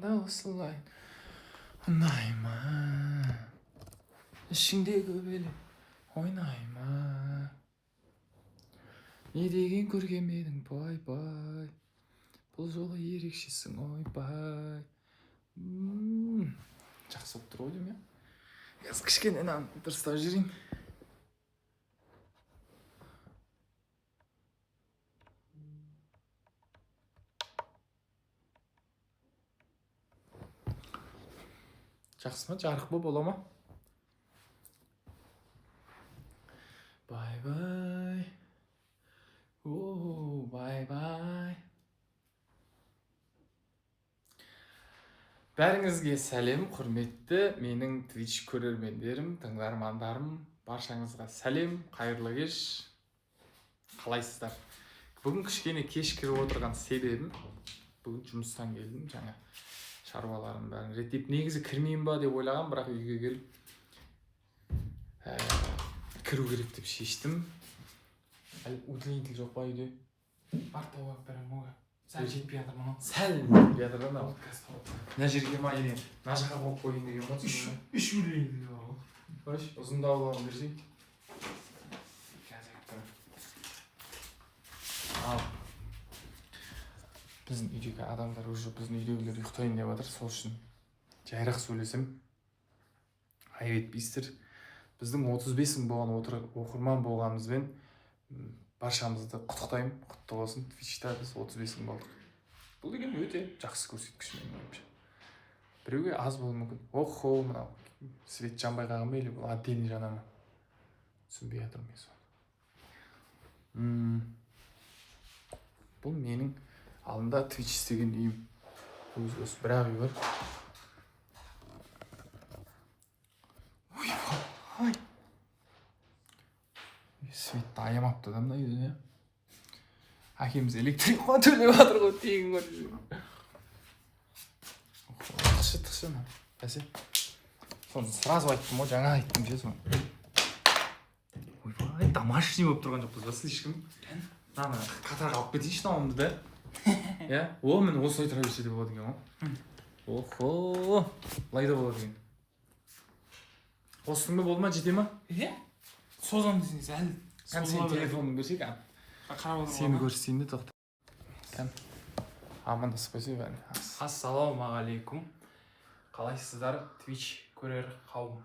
Қашанда осылай ұнай ма? Ішіңде көбелек ойнай ма? Не деген көрген едің бай-бай, бұл жолы ерекшесің ойбай. Жақсы болып тұр ғой деймін, иә? Қазір кішкене дұрыстап жүрейін. Жақсы ма? Жарық бола ма? Бай-бай. О, бай-бай. Бәріңізге сәлем, құрметті менің Twitch көрермендерім, тыңдармандарым. Баршаңызға сәлем, қайырлы кеш. Қалайсыздар? Бүгін кішкене кеш кіріп отырған себебім, бүгін жұмыстан келдім, жаңа шаруаларым бәрін реттеп, негізі кірмейін ба деп ойлаған, бірақ үйге келіп кіру керек деп шештім. Әлі удлинитель жоқ па үйде? Бар тауып берем оға. Сәл жетпей жатыр мұны. Сәл жетпей жатыр да мынау. Мына жерге ма ене, мына жаққа қойып қойын деген ғой. Үш удлинитель бар ғой. Қойшы, ұзындау берсей. Ал біздің үйдегі адамдар уже біздің үйдегілер ұйықтайын деп жатыр, сол үшін жайырақ сөйлесем. Айып етпейсіздер. Біздің 35 мың болған оқырман болғанымызбен баршамызды құттықтаймын, құтты болсын. Twitch'та біз 35 мың болдық. Бұл деген өте жақсы көрсеткіш менің ойымша. Біреуге аз болуы мүмкін. Охо, мынау свет жанбай қалған ба, или бұл отдельный жана ма? Түсінбей жатырмын мен соны. Бұл менің алдында Twitch істеген үйім. Осы бір-ақ үй бар. Ой. Светті аямапты да мына үйде. Әкеміз электрикқа төлеп жатыр ғой, тегін ғой. Тықшы ма? Бәсе. Соны сразу айттым ғой, жаңа айттым ше соны. Ойбай, домашний болып тұрған жоқпыз ба, слишком? Наны қатарға алып кетейінші намымды да. Иә? О, міне осылай тұра берсе де болады екен ғой. Охо, лай да болады екен. Қостың ба болды ма, жете ма? Иә? Созам десеңіз әлі. Кән сен телефонын көрсек, сені көрсейін де тоқта. Кән, амандасып қойсай бәрін. Ассалаумағалейкум. Қалайсыздар, Twitch көрер қауым?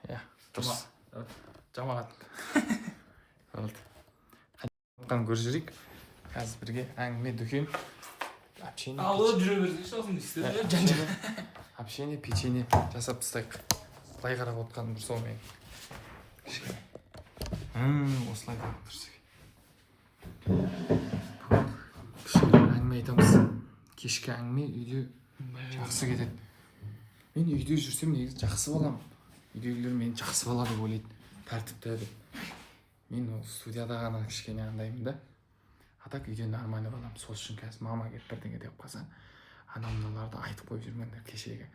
Иә, дұрыс. Жамағат. Болды. Қайтқан көр жүрейік. Қазір бірге әңгіме, дүкен. Алып жүре берсеңші осыны істеді. Общение, печенье жасап тастайық. Былай қарап отқаным дұрыс ол мен. Осылай қарап тұрсақ. Әңгіме айтамыз. Кешкі әңгіме үйде жақсы кетеді. Мен үйде жүрсем негізі жақсы балам. Үйдегілер мені жақсы бала деп ойлайды. Тәртіпті деп. Мен студияда ғана кішкене андаймын да. Атак үйде нормальный балам. Сол үшін қазір мама келіп бірдеңе деп қалса, анау-мынауларды айтып қойып жүрмеңдер кешегі.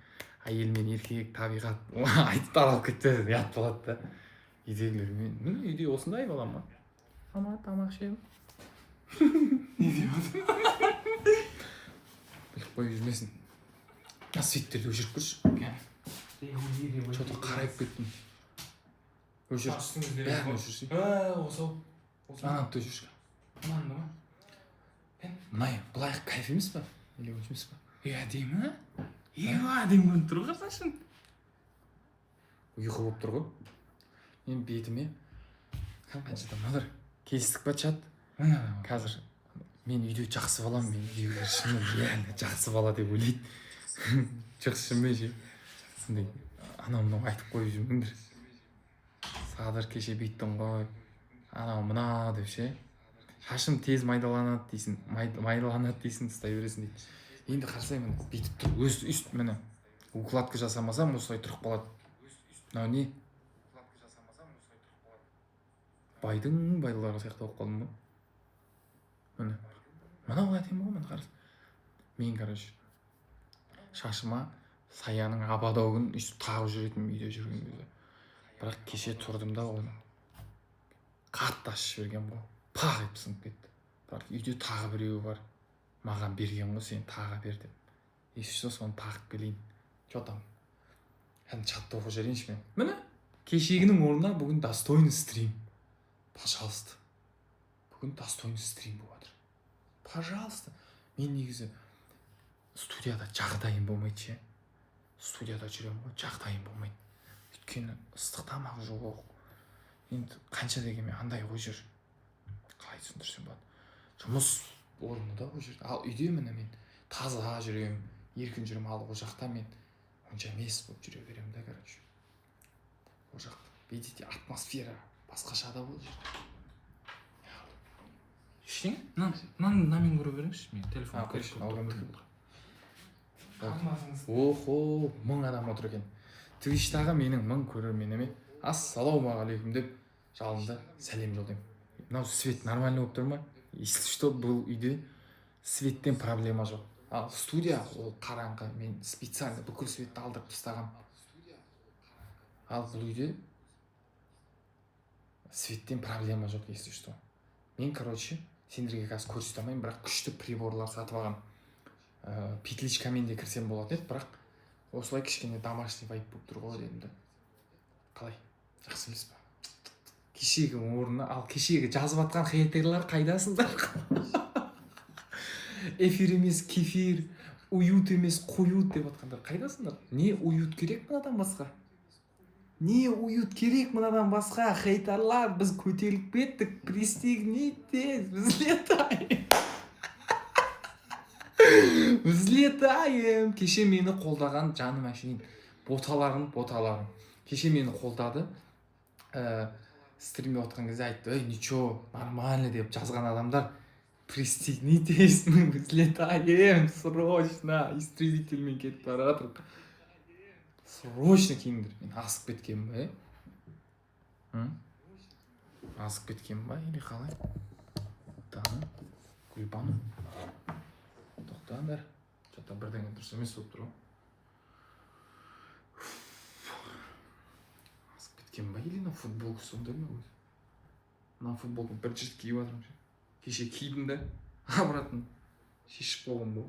Әйел мен еркек, табиғат айтып таралып кетті, ұят болады да. Үйдегілер мен үйде осындай балам ма? Мама, тамақ ішемін. Не деп отыр? Біліп қойып жүрмесін. Светтерді өшіріп көрші. Что-то қарайып кеттім. Өшір. Бәрін өшірсей. Осау. Анамды өшірші. Анамды ма? Мұнай, бұлай кайф емес па? Или өш емес па? Әдемі? Әдемі көрініп тұр ғой қарсашын. Ұйқы болып тұр ғой. Мен бетіме қаншада мыналар келістік па чат? Қазір мен үйде жақсы балам, мен үйде шынымен жақсы бала деп ойлайды. Жақсы шынымен ше. Сондай анау-мынау айтып қойып жүрмеңдер. Садыр кеше бүйттім ғой, анау-мына деп ше. Шашым тез майдаланады дейсің, ұстай бересің дейді. Енді қарасаймын, бүйтіп тұр, өст міне. Укладка жасамасам, осылай тұрып қалады. Мынау не? Байдың байлары сияқты болып қалдым ба? Міне. Мынау әдемі ғой, міне қарас. Мен, короче, шашыма саяның абадауын үстіп тағып жүретін үйде жүрген кезде. Бірақ кеше тұрдым да оны қатты ашып жіберген ғой. Пақ етіп сынып кетті. Бірақ үйде тағы біреуі бар. Маған берген ғой, сен тағы бер деп. если что соны тағып келейін. Че там? Hän чатты оқып жіберейінші мен. Міне, кешегінің орнына бүгін достойный стрим. Пожалуйста. Бүгін достойный стрим болып жатыр. Пожалуйста. Мен негізі студияда жағдайым болмайды ше. Студияда жүремін ғой, жағдайым болмайды. Өйткені ыстық тамақ жоқ. Енді қанша дегенмен андай ғой жүр. Қалай түсіндірсем болады. Жұмыс орнында ғой жүр. Ал үйде міне мен таза жүремін, еркін жүремін. Ал ол жақта мен онша емес болып жүре беремін да, короче. Ол жақта, видите, атмосфера басқаша да болды жүр. Ештеңе? Мынамен көре беріңізші, мен телефон көрші, Охо, 1000 адам отыр екен. Твичтағы менің 1000 көрерменіме ассалаумағалейкум деп жалынды сәлем жолдаймын. Мынау свет нормально болып тұр ма? Если что, бұл үйде светтен проблема жоқ. Ал студия ол қараңғы, мен специально бүкіл светті алдырып тастағам. Ал бұл үйде светтен проблема жоқ, если что. Мен, короче, сендерге қазір көрсете алмаймын, бірақ күшті приборлар сатып алғам. Петличкамен де кірсем болады еді, бірақ осылай кішкене домашний вайп болып тұр ғой дедім да. Қалай? Жақсы емес па? Кешегі орнына, ал кешегі жазып атқан хейтерлер қайдасыңдар? Эфир емес кефир, уют емес қоют деп атқандар қайдасыңдар? Не уют керек мынадан басқа? Не уют керек мынадан басқа? Хейтерлар, біз көтеріліп кеттік, пристегнитесь, взлетаем. Взлетаем. Кеше мені қолдаған жаным әшейін. Боталарым. Кеше мені қолдады. Стримде отқан кезде айтты, ничего, нормально деп жазған адамдар. Пристегнитесь, мы взлетаем, срочно. Истребительмен кетіп бара жатыр. Срочно киіңдер. Мен асып кеткенмін ба, Асып кеткенмін ба, или қалай? Тағы, Гүлбану. Тоқтаңдар. Что-то бірдеңе дұрыс емес болып тұр ғой. Асып кеткенмін ба, или на футболку сондай ма өзі? На футболку бір жерді киіп жатырмын. Кеше кидім да, обратно шешіп болған бұл.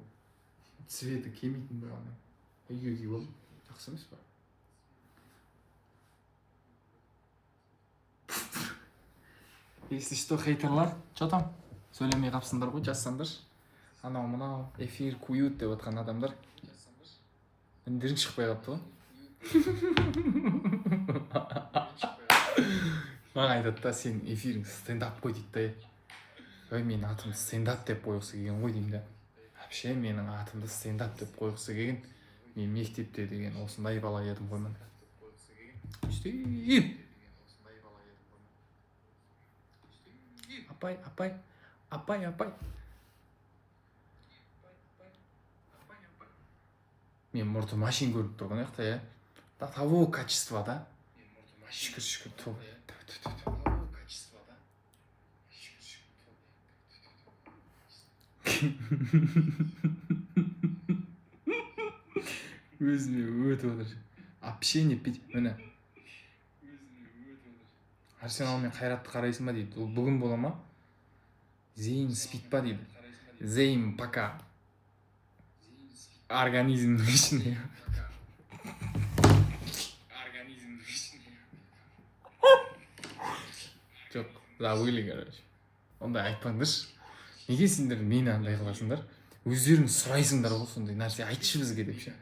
Цветі келмейтін болғаннан. Үйге киіп алдым. Жақсы емес па? Если что, хейтерлар, что там? Сөйлемей қапсыңдар ғой, жазсаңдар. Анау мынау эфир куют деп отқан адамдар. Үндерің шықпай қапты ғой. Маған айтады да, сен эфирің стендап қой дейді да. Менің атымды стендап деп қойғысы келген ғой деймін да. Вообще менің атымды стендап деп қойғысы келген. Мен мектепте деген осындай бала едім ғой мен. Апай. Мен мұрты машин көріп тұрған яқта, я. До того качества, да? Шүкір, өзіме өтіп отыр. Общение пить, міне. Арсенал мен Қайратты қарайсың ба дейді. Ол бүгін бола ма? Зейін спит па дейді. Зейін пока. Организмнің ішіне. Жоқ, забыли, короче. Ондай айтпаңдаршы. Неге сендер мені андай қыласыңдар? Өздерің сұрайсыңдар ғой сондай нәрсе, айтшы бізге деп ше.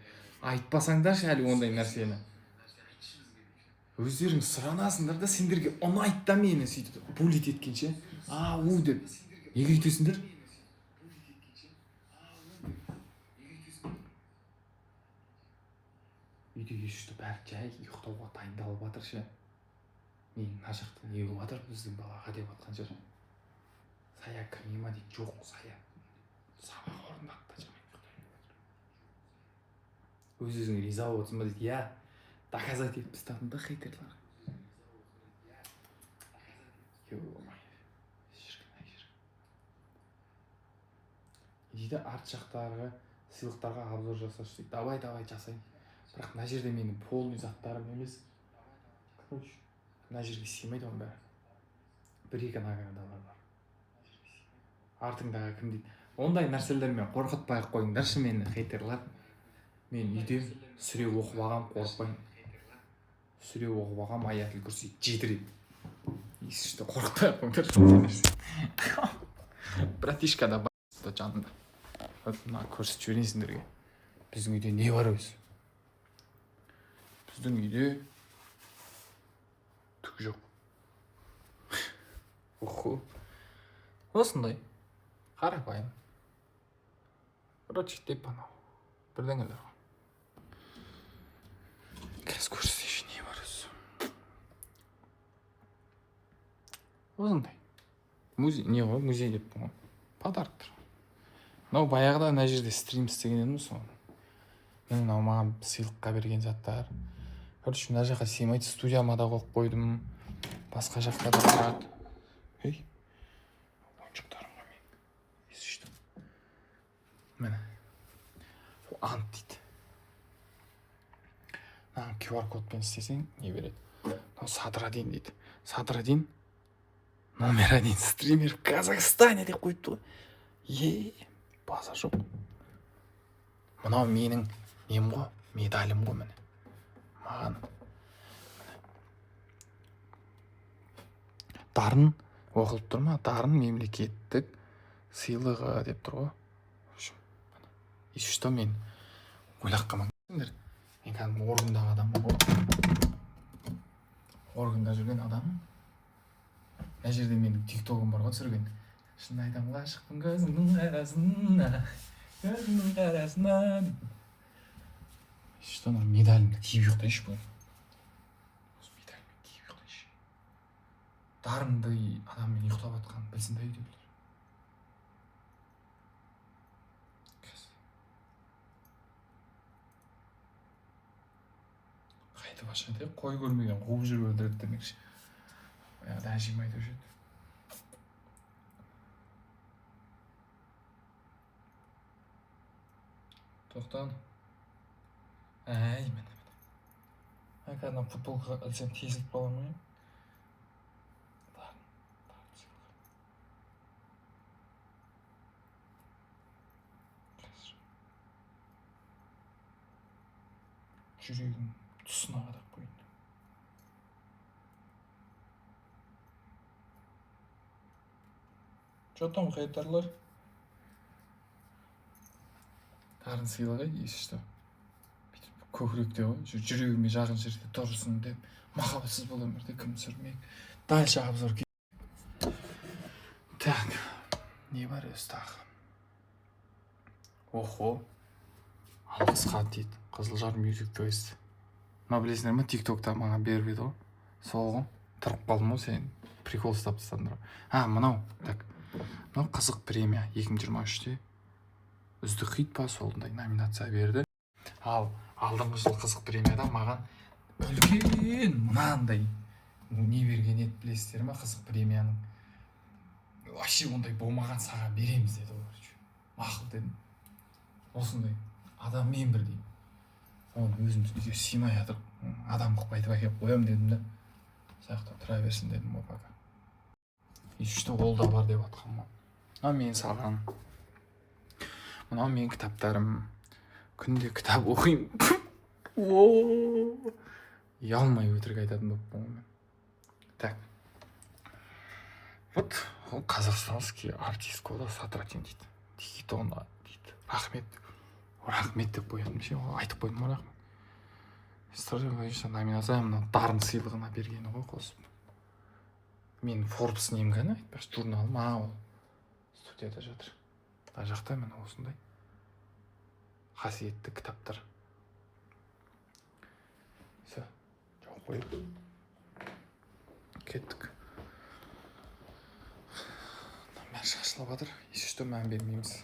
Айтпасаңдаршы әлі ондай нәрсені. Өздерің сұранасыңдар да, сендерге ұнайды да мені сөйтіп булит еткенше. Деп. Неге өйтесіңдер? Үйде ешті бәрі жай ұйықтауға дайындалып жатыр ше. Мен мына жақта не болып жатыр біздің балаға деп жатқан жер. Сая кірмей ма дейді. Жоқ, Сая сабақ орындады да жаман ұйықтаймын. Өз-өзіңе риза болып отырсың ба дейді. Я доказать етіп тастадым да хейтерлар. Дейді арт жақтағы сыйлықтарға обзор жасашы дейді. Давай жасайын. Бірақ мына жерде менің полный заттарым емес. Короче, мына жерге сыймайды оның бәрі. Бір-екі наградалар бар. Артыңдағы кім дейді. Ондай нәрселермен қорқытпай қойыңдаршы мені, хейтерлар. Мен үйде сүре оқып алғам, қорықпаймын. Сүре оқып алғам, аятыл күрси жетірейді. Что қорықпай қойыңдар. Братишка да бар жанында. Вот мына көрсетіп жіберейін сендерге. Біздің үйде не бар өзі? Біздің үйде түк жоқ. Уху. Осындай. Қарапайым. Короче, деп анау. Бірдеңелер ғой. Қазір көрсетейінші не бар өзі. Осындай. Музей, не ғой, музей деп ғой. Подарктар. Мынау баяғыда мына жерде стрим істеген едім соны. Мен мынау маған сыйлыққа берген заттар. Короче, мына жаққа сыймайды, студияма да қойып қойдым. Басқа жақта да тұрады. Ей, ойыншықтарым ғой мен. Есі іштім. Міне. Ант дейді. Мына QR кодпен істесең, не береді? Мынау Садрадин дейді. Садрадин номер 1 стример в Казахстане деп қойыпты ғой. База жоқ. Мынау менің нем ғой, медалім ғой міне. Маған дарын оқылып тұр ма? Дарын мемлекеттік сыйлығы деп тұр ғой. И что мен ойлап қалмаңыздар. Мен кәдімгі органдағы адаммын ғой. Органда жүрген адаммын. Мына жерде менің тиктогым бар ғой түсірген. Шын айтам ғашықпын көзіңнің қарасына, көзіңнің қарасына. Что ана медалімді киіп ұйықтайыншы бұл. Осы медалімді киіп ұйықтайыншы. Дарынды адаммен ұйықтап жатқанын білсін да үйдегілер. Қайтып ашады, қой көрмеген қуып жүріп өлтіреді демекші. Баяғыда әжем айтып жүреді. Тоқтан. Міне. Кәдімгі футболға ілсем тезіліп қаламын ғой. Жүрегім тұсына қадап қойын. Что там, хейтерлер? Дарын сыйлығы, есі көкіректе ғой, жүрегіме жақын жерде тұрсын деп, махаббатсыз бұл өмірде кім сүрмек. Дальше обзор. Так, не бар өз тағы? Охо, алғыс хат дейді, Қызылжар Music Fest. Ма білесіңдер ма, тиктокта маған беріп еді ғой. Сол ғой, тұрып қалдым ғой, сен прикол ұстап тастадыңдар. Мынау, так, мынау қызық премия 2023-те. Үздік хит па солындай номинация берді. Ал алдыңғы жыл қызық премияда маған үлкен мынандай не берген еді, білесіздер ма, қызық премияның. Вообще ондай болмаған саған береміз деді олар. Мақұл дедім. Осындай адаммен бірдей. Оны өзім үйге сыймай жатыр. Адам қылып айтып әкеліп қоямын дедім да. Саяқта тұра берсін дедім ғой пока. Что ол да бар деп жатқам ғой. Мынау мен салған. Мынау мен кітаптарым. Күнде кітап оқимын. Ұялмай өтірік айтатын болып болмын. Так. Вот, ол қазақстанский артист кода Садрадин дейді. Тигитона дейді. Рахмет. Рахмет деп қоятын ше, айтып қойдым ғой рахмет. История бойынша номинация мына дарын сыйлығына бергені ғой қосып. Мен Forbes нем ғана айтпаш журналым, ол студияда жатыр. Ана жақта міне осындай қасиетті кітаптар. Все, жауып қойып кеттік. Бәрі шашылып жатыр, ешқашан мән бермейміз.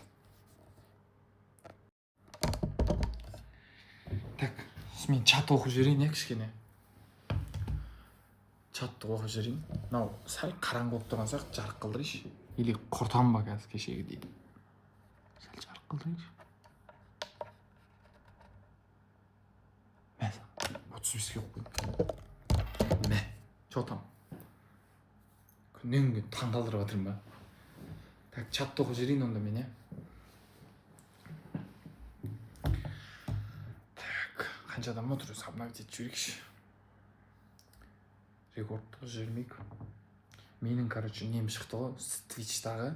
Так, мен чат оқып жіберейін, кішкене. Чатты оқып жіберейін. Мынау сәл қараңғы болып тұрған сияқты жарық қылдырайыншы. Или құртам ба қазір кешегі дейді. Сәл жарық қылдырайыншы. Мә, 35-ке қойып. Мә, что там? Күннен күн таңғалдырып жатырмын ба? Так, чатты оқып жіберейін онда мен, қанша адам отыр өзі обновить етіп жіберейікші. Рекордтық жібермейік. Менің, короче, нем шықты ғой, Twitch'тағы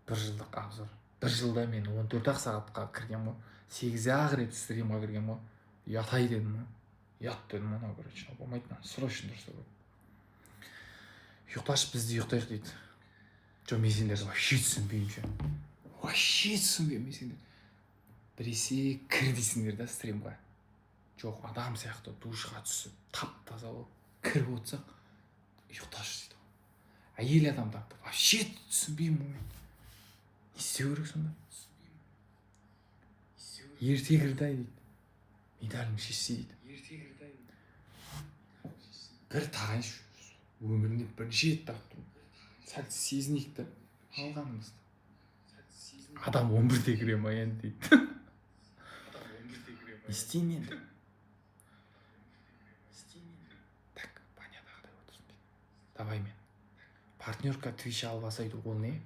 1 жылдық обзор. 1 жылда мен 14-ақ сағатқа кіргем ғой. 8-ақ рет стримға кіргем ғой. Ятай дедім ғой. Ят дедім ғой, короче, болмайды, срочно дұрыс ғой. Ұйықташы, бізді ұйықтайық дейді. Жоқ, мен сендерді вообще түсінбеймін ше. Вообще түсінбеймін мен сендерді. Біресе кір дейсіңдер да стримға. Жоқ, адам сияқты душқа түсіп, тап-таза болып кіріп отырсақ, ұйықташы дейді. Әйел адамдарды вообще түсінбеймін мен. Не істеу керек сонда? Ерте кірді ай дейді. Медалін шешсе дейді. Бір тағайыншы өмірінде бірінші рет таптым. Сәл сезінейік та алғанымызды. Адам 11-де кіре ма енді дейді. Не істеймін енді? Так, банядағыдай отырсын дейді. Давай мен. Партнерка Twitch албасайды, ол не?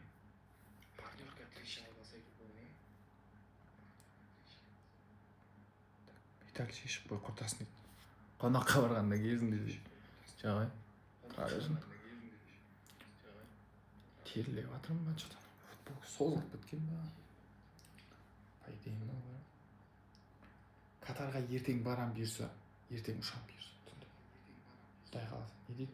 Виталий шешіп қой, құртасын дейді. Қонаққа барғанда кезінде дейді. Жағай. Қарашын. Терлеп атырым ба, что-то. Футбол созылып біткен ба. Пайдайым ба. Катарға ертең барам берсе, ертең ұшам берсе. Құдай қаласа. Не дейді?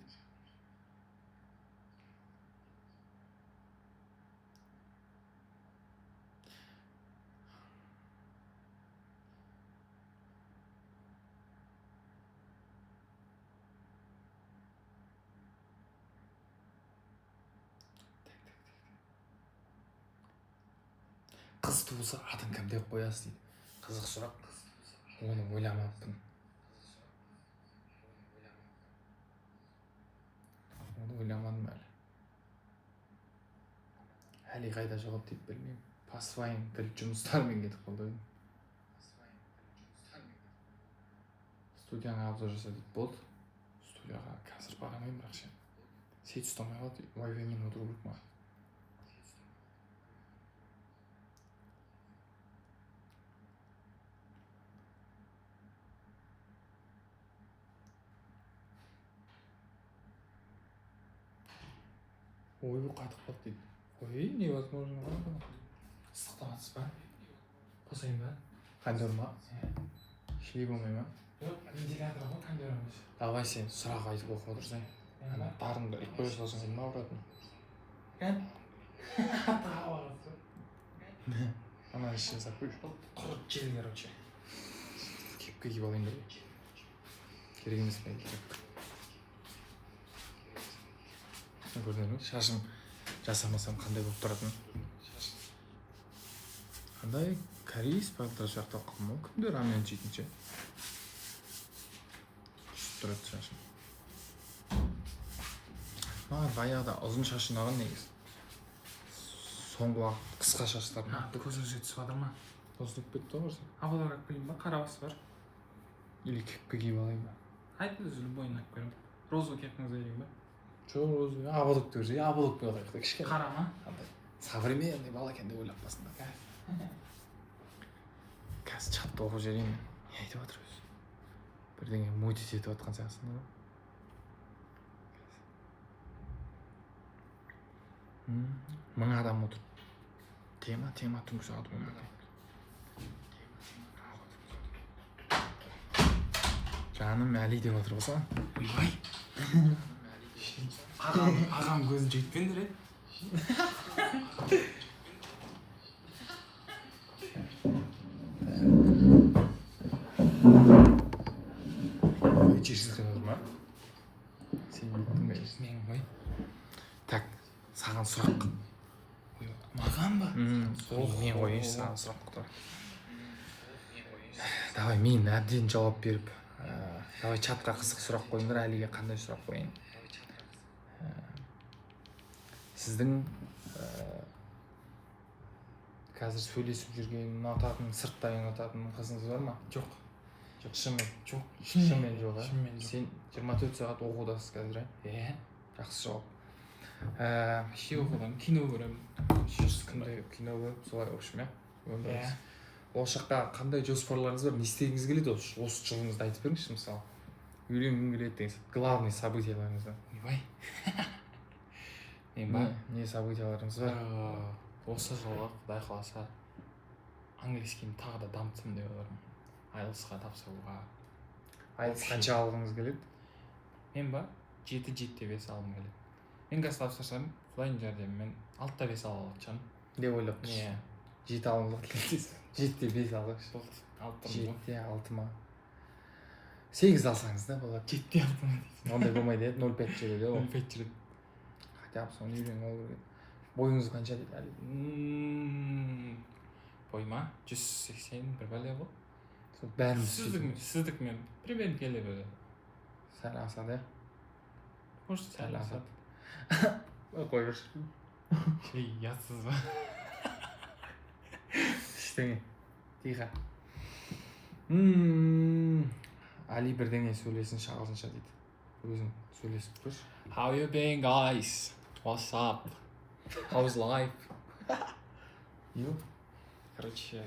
Қыз туылса атын кім деп қоясыз дейді. Қызық сұрақ. Оны ойламаппын. Оны ойламадым әлі. Әлі қайда жоғалып деп білмеймін. Пасвайын тіл жұмыстармен кетіп қалды. Студияға обзор жаса дейді. Болды. Студияға қазір барамайым, бірақ ше. Сет ұстамай қалды. Вайваймен отыру керек ма? Ой, қатып қалды дейді. Ой, невозможно. Ыстықтамасыз ба? Қосайын ба? Кондер ма? Шлей болмай ма? Жоқ, вентилятор ғой, кондер емес. Давай сен сұрақ айтып оқып отырсың. Дарынды ит қоя салсаң кім ауыратын? Ана ішіне сап қойшы. Құрып жел, короче. Кепке киіп алайын ба? Керек емес пе? Көрдіңіз бе? Шашым жасамасам қандай болып тұратын? Қандай корейс палдар жақта қылма, күнде рамен жейтінше. Түсіп тұрады шашым. Маған баяғыда ұзын шашы ұнаған негізі. Соңғы уақыт қысқа шаштар. Көзіңізге түсіп жатыр ма? Қосылып кетті ғой сен. Абаларға келейін ба? Қарабасы бар. Или кепке киіп алайын ба? Айтты өзі любойын алып көрем. Розовый кепкаңызды берейін ба? Жоқ, өзі абылық көрсе, абылық болайық та кішкене. Қара ма? Современный бала екен деп ойлап басында. Қазір чатты оқып жіберейін. Не айтып жатыр өзі? Бірдеңе мутить етіп жатқан сияқтысың ғой. 1000 адам отыр. Тема түнгі сағат 11-де. Жаным Әли деп жатыр болса. Ойбай. Ағам көзін жетпендір еді. Вечерсіз қана ма? Сен еттің бе? Мен ғой. Так, саған сұрақ. Маған ба? Мен қойыншы саған сұрақ құтыр. Давай, мен әбден жауап беріп. Давай чатқа қызық сұрақ қойыңдар, Әлиге қандай сұрақ қойын? Сіздің қазір сөйлесіп жүрген ұнататын, сырттай ұнататын қызыңыз бар ма? Жоқ. Шынымен? Жоқ. Шынымен жоқ, ә? Шынымен жоқ. Сен 24 сағат оқудасыз қазір, ә? Жақсы жауап. Ше оқыдым, кино көремін. Күнде кино көріп, солай общем, ә? осы жаққа қандай жоспарларыңыз бар, не істегіңіз келеді, осы жылыңызды айтып беріңізші, мысалы үйленгің келеді деген сияқты главный событияларыңызды. ойбай. Мен ба? Не событияларыңыз бар? Осы жылы құдай қаласа английскийімді тағы да дамытсам деп отырмын. IELTS-ға тапсыруға. IELTS қанша алғыңыз келеді? Мен ба? 7.5 алғым келеді. Мен қазір тапсырсам, Құдайдың жәрдемімен 6.5 ала алатын деп ойлап тұрсыз. Иә. 7 алғыңыз келеді. 7.5 алғанша. 6 ма? 8 алсаңыз да болады. 7.6 ма? Ондай болмайды еді, 0.5 жүреді ғой. 0.5 жүреді. Хотя бы соны үйреніп алу керек. Бойыңыз қанша дейді әлі? Бойма 180 бір бәле ғой. Бәрін сіздікмен примерно келе береді. Сәл асады. Может, сәл асады. Қой берші. Ұятсыз ба? Ештеңе. Тиға. Али бірдеңе сөйлесінші ағылшынша дейді. Өзің сөйлесіп көрші. How you been, guys? What's up? How's life? Короче,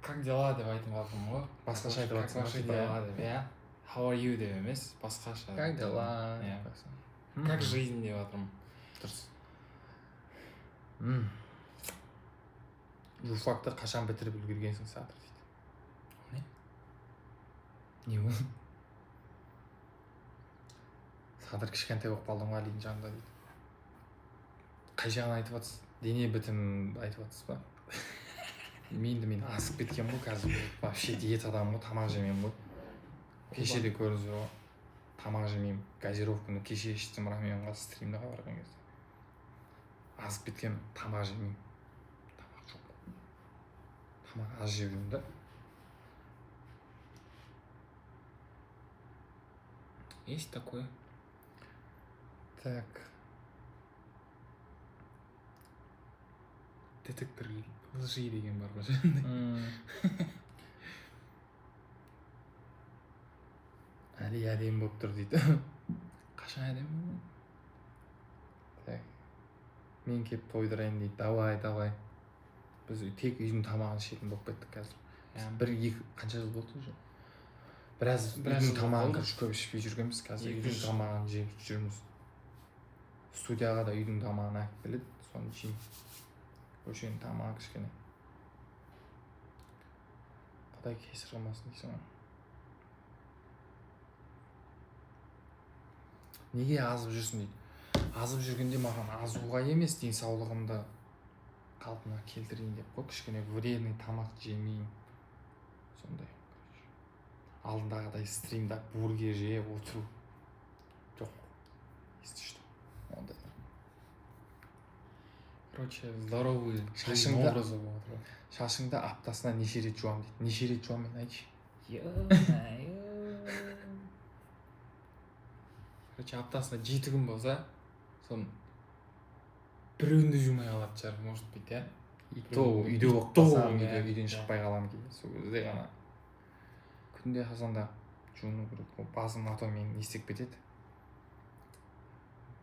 как дела деп айтып жатырмын ғой. Басқаша айтып жатсың Как дела деп, иә. How are you деп емес, басқаша. Как дела? Как жизнь деп жатырмын. Дұрыс. Журфакты қашан бітіріп үлгергенсің Садыр дейді. Не ол? Садыр кішкентай болып қалдың ба Алидің жанында дейді. Қай жағын айтып жатсыз? Дене бітімін айтып жатсыз ба? Мен асып кеткен ғой қазір. Вообще диетадамын ғой, тамақ жемеймін ғой. Кеше де көрдіңіз ғой. Тамақ жемеймін. Газировканы кеше іштім Рамионға стримдіға барған кезде. Асып кеткен, тамақ жемеймін. Тамақ жоқ. Тамақ аз жеудім да. Есть такое? Так. Детектор лжи деген бар ғой жаңағындай. Әли әдемі болып тұр дейді. Қашан әдемі? Так. Мен кеп тойдырайын дейді. Давай. Біз тек үйдің тамағын ішетін болып кеттік қазір. Бір екі қанша жыл болды уже? Біраз үйдің тамағын көп ішпей жүргенбіз. Қазір үйдің тамағын жеп жүрміз. Студияға да үйдің тамағын әкіп келеді. Соны жеймін. Көшенің тамағы кішкене. Құдай кесір қылмасын дейсің ғой. Неге азып жүрсің дейді. Азып жүргенде маған азуға емес, денсаулығымды қалпына келтірейін деп қой. Кішкене вредный тамақ жемейін. Сондай. Алдындағыдай стримда бургер жеп отыру. Жоқ. Если что. Ондай. Короче, здоровый образы болады. Шашыңды аптасына неше рет жуамын дейді. Неше рет жуамын мен айтшы. Короче, аптасына 7 күн болса, сон біреуінде жумай алады шығар, может быть, иә? Үйде болып қалсам, үйден шықпай қалам кейін. Сол кезде ғана. Күнде қазанда жуыну керек. Басым атомен не істеп кетеді.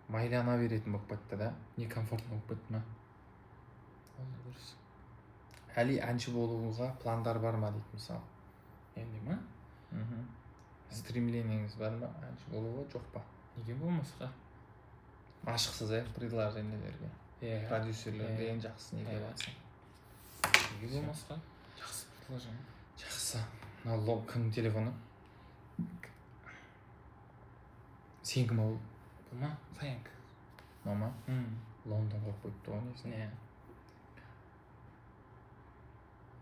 Майлана беретін болып кетті да. Некомфортно болып кетті ма? Дұрыс. Әли әнші болуға пландар бар ма дейді мысалы. Енді ма? Стремлениеңіз бар ма әнші болуға, жоқ па? Неге болмасқа? Ашықсыз предложениелерге. Продюсерлерде ең жақсы не деп жатсың? Неге болмасқа? Жақсы предложение. Жақсы. Мынау кімнің телефоны? Сенікі ма ол? Бұл ма? Саяңк. Мама? Лондон қойып қойыпты ғой несін? Не.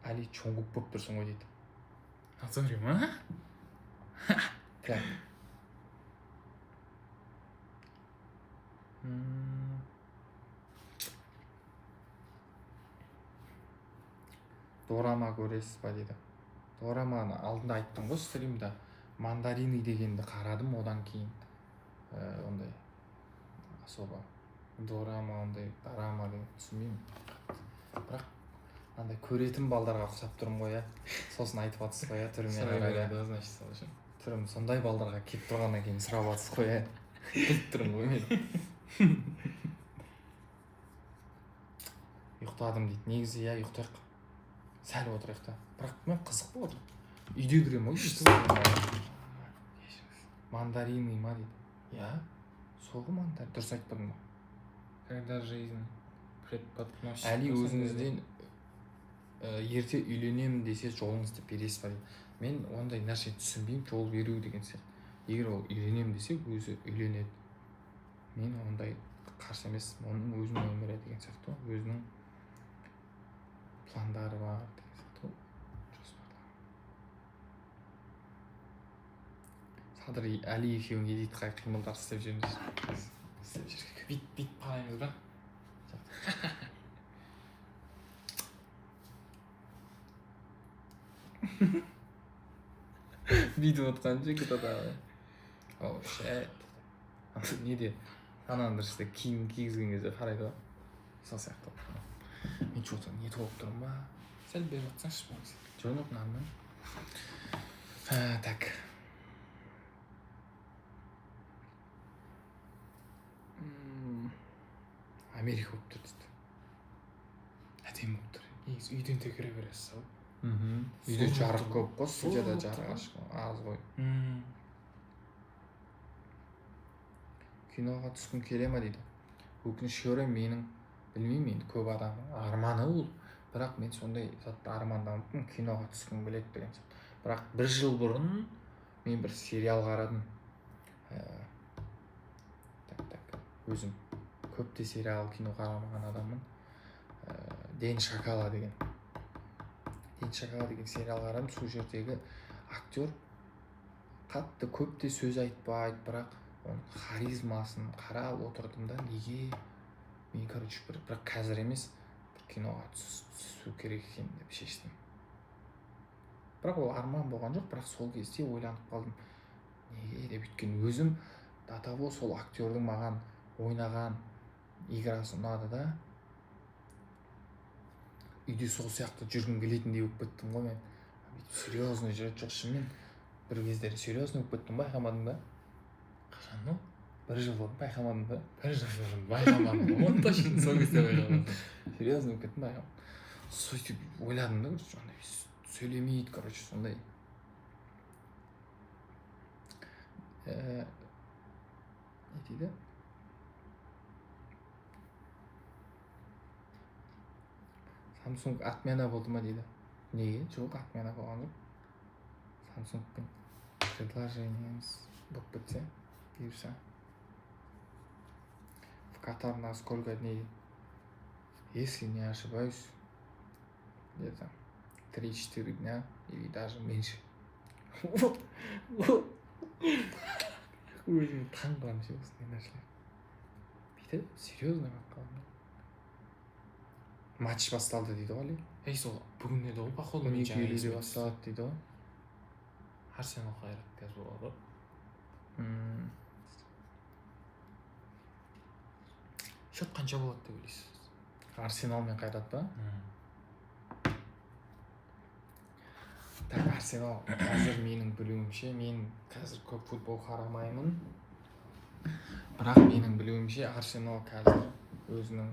Али чоңгук болып тұрсың ғой дейді. Азори ма? Так. Дорама көресіз ба дейді. Дораманы алдында айттым ғой стримда. Мандарины дегенді қарадым, одан кейін ондай особо дорама, ондай дорама деген түсінбеймін. Бірақ андай көретін балдарға ұқсап тұрмын ғой, сосын айтып жатсыз ғой, түрімен қарай. Түрім сондай балдарға келіп тұрғаннан кейін сұрап жатсыз ғой, біліп тұрмын ғой мен. Ұйықтадым дейді. Негізі ұйықтайық. сәл отырайық та. Бірақ мен қызық болды. Үйде кіремін ғой. Мандарины ма дейді. Иә, сол ғой мандарин. Дұрыс айтпадың ба? Когда жизнь предподносит. Әли өзіңізден ерте үйленемін десе жолыңызды бересіз ба дейді. Мен ондай нәрсе түсінбеймін, жол беру деген сияқты. Егер ол үйленемін десе өзі үйленеді. Мен ондай қарсы емеспін. Оның өзінің өмірі деген сияқты ғой. Өзінің пландары бар деген сияқты ғой. Садыр Әли екеуің едит қай қимылдар істеп жүрміз. істеп жүрген. Бит қараймыз ба? Бүйтіп отқан жігіт атағы. Оу, шәт. Неде? Анандырышта киім кигізген кезде қарайды ғой. Сол сияқты. Мен что-то не толып тұрмын ба? Сәл беріп жатсаңшы маңыз. Жоқ, нормально. Так. Америка болып тұр дейді. Әдемі болып тұр. Негізі үйден де кіре бересіз ау. Үйде жарық көп қой, студияда жарық аз ғой. Киноға түскім келе ма дейді. Өкінішке орай менің білмеймін, енді көп адамның арманы ол. Бірақ мен сондай затты армандамаппын, киноға түскім келеді деген сияқты. Бірақ бір жыл бұрын мен бір сериал қарадым. Өзім көпте сериал, кино қарамаған адаммын. Ден Шакала деген сериал қарадым. Сол жердегі актер қатты көпте сөз айтпайды, бірақ оның харизмасын қарап отырдым да, неге мен бірақ қазір емес, бір киноға түсу керек екен деп шештім. Бірақ ол арман болған жоқ, бірақ сол кезде ойланып қалдым, неге деп. Өйткені өзім до того сол актердің маған ойнаған играсы ұнады да, үйде сол сияқты жүргім келетіндей болып кеттім ғой мен. Серьезный жүреді, жоқ шынымен бір кездері серьезный болып кеттім, байқамадың ба? Қашан, ну? Бір жыл болды, байқамадың ба? Бір жыл бұрын байқамадым. Оны точно сол кезде байқамадым. Серьезный болып кеттім, байқамадым. Сөйтіп ойладым да, сондай сөйлемейді, короче, сондай. Не дейді? Samsung отмена болды ма дейді. Неге? Жоқ, отмена болған жоқ. Samsungпен предложениеміз болып кетсе, бұйырса. В Катар на сколько дней? Если не ошибаюсь, где-то 3-4 дня или даже меньше. Өзім таң қаламын ше осындай нәрселер. Бүйтіп, серьезно болып қалдым. Матч басталды дейді ғой Али. Сол бүгін еді ғой, походу 12:50-де басталады дейді ғой. Арсенал қайрат қазір болады. Счет қанша болады деп ойлайсыз? Арсенал мен қайрат па? Так, Арсенал қазір менің білуімше, мен қазір көп футбол қарамаймын. Бірақ менің білуімше Арсенал қазір өзінің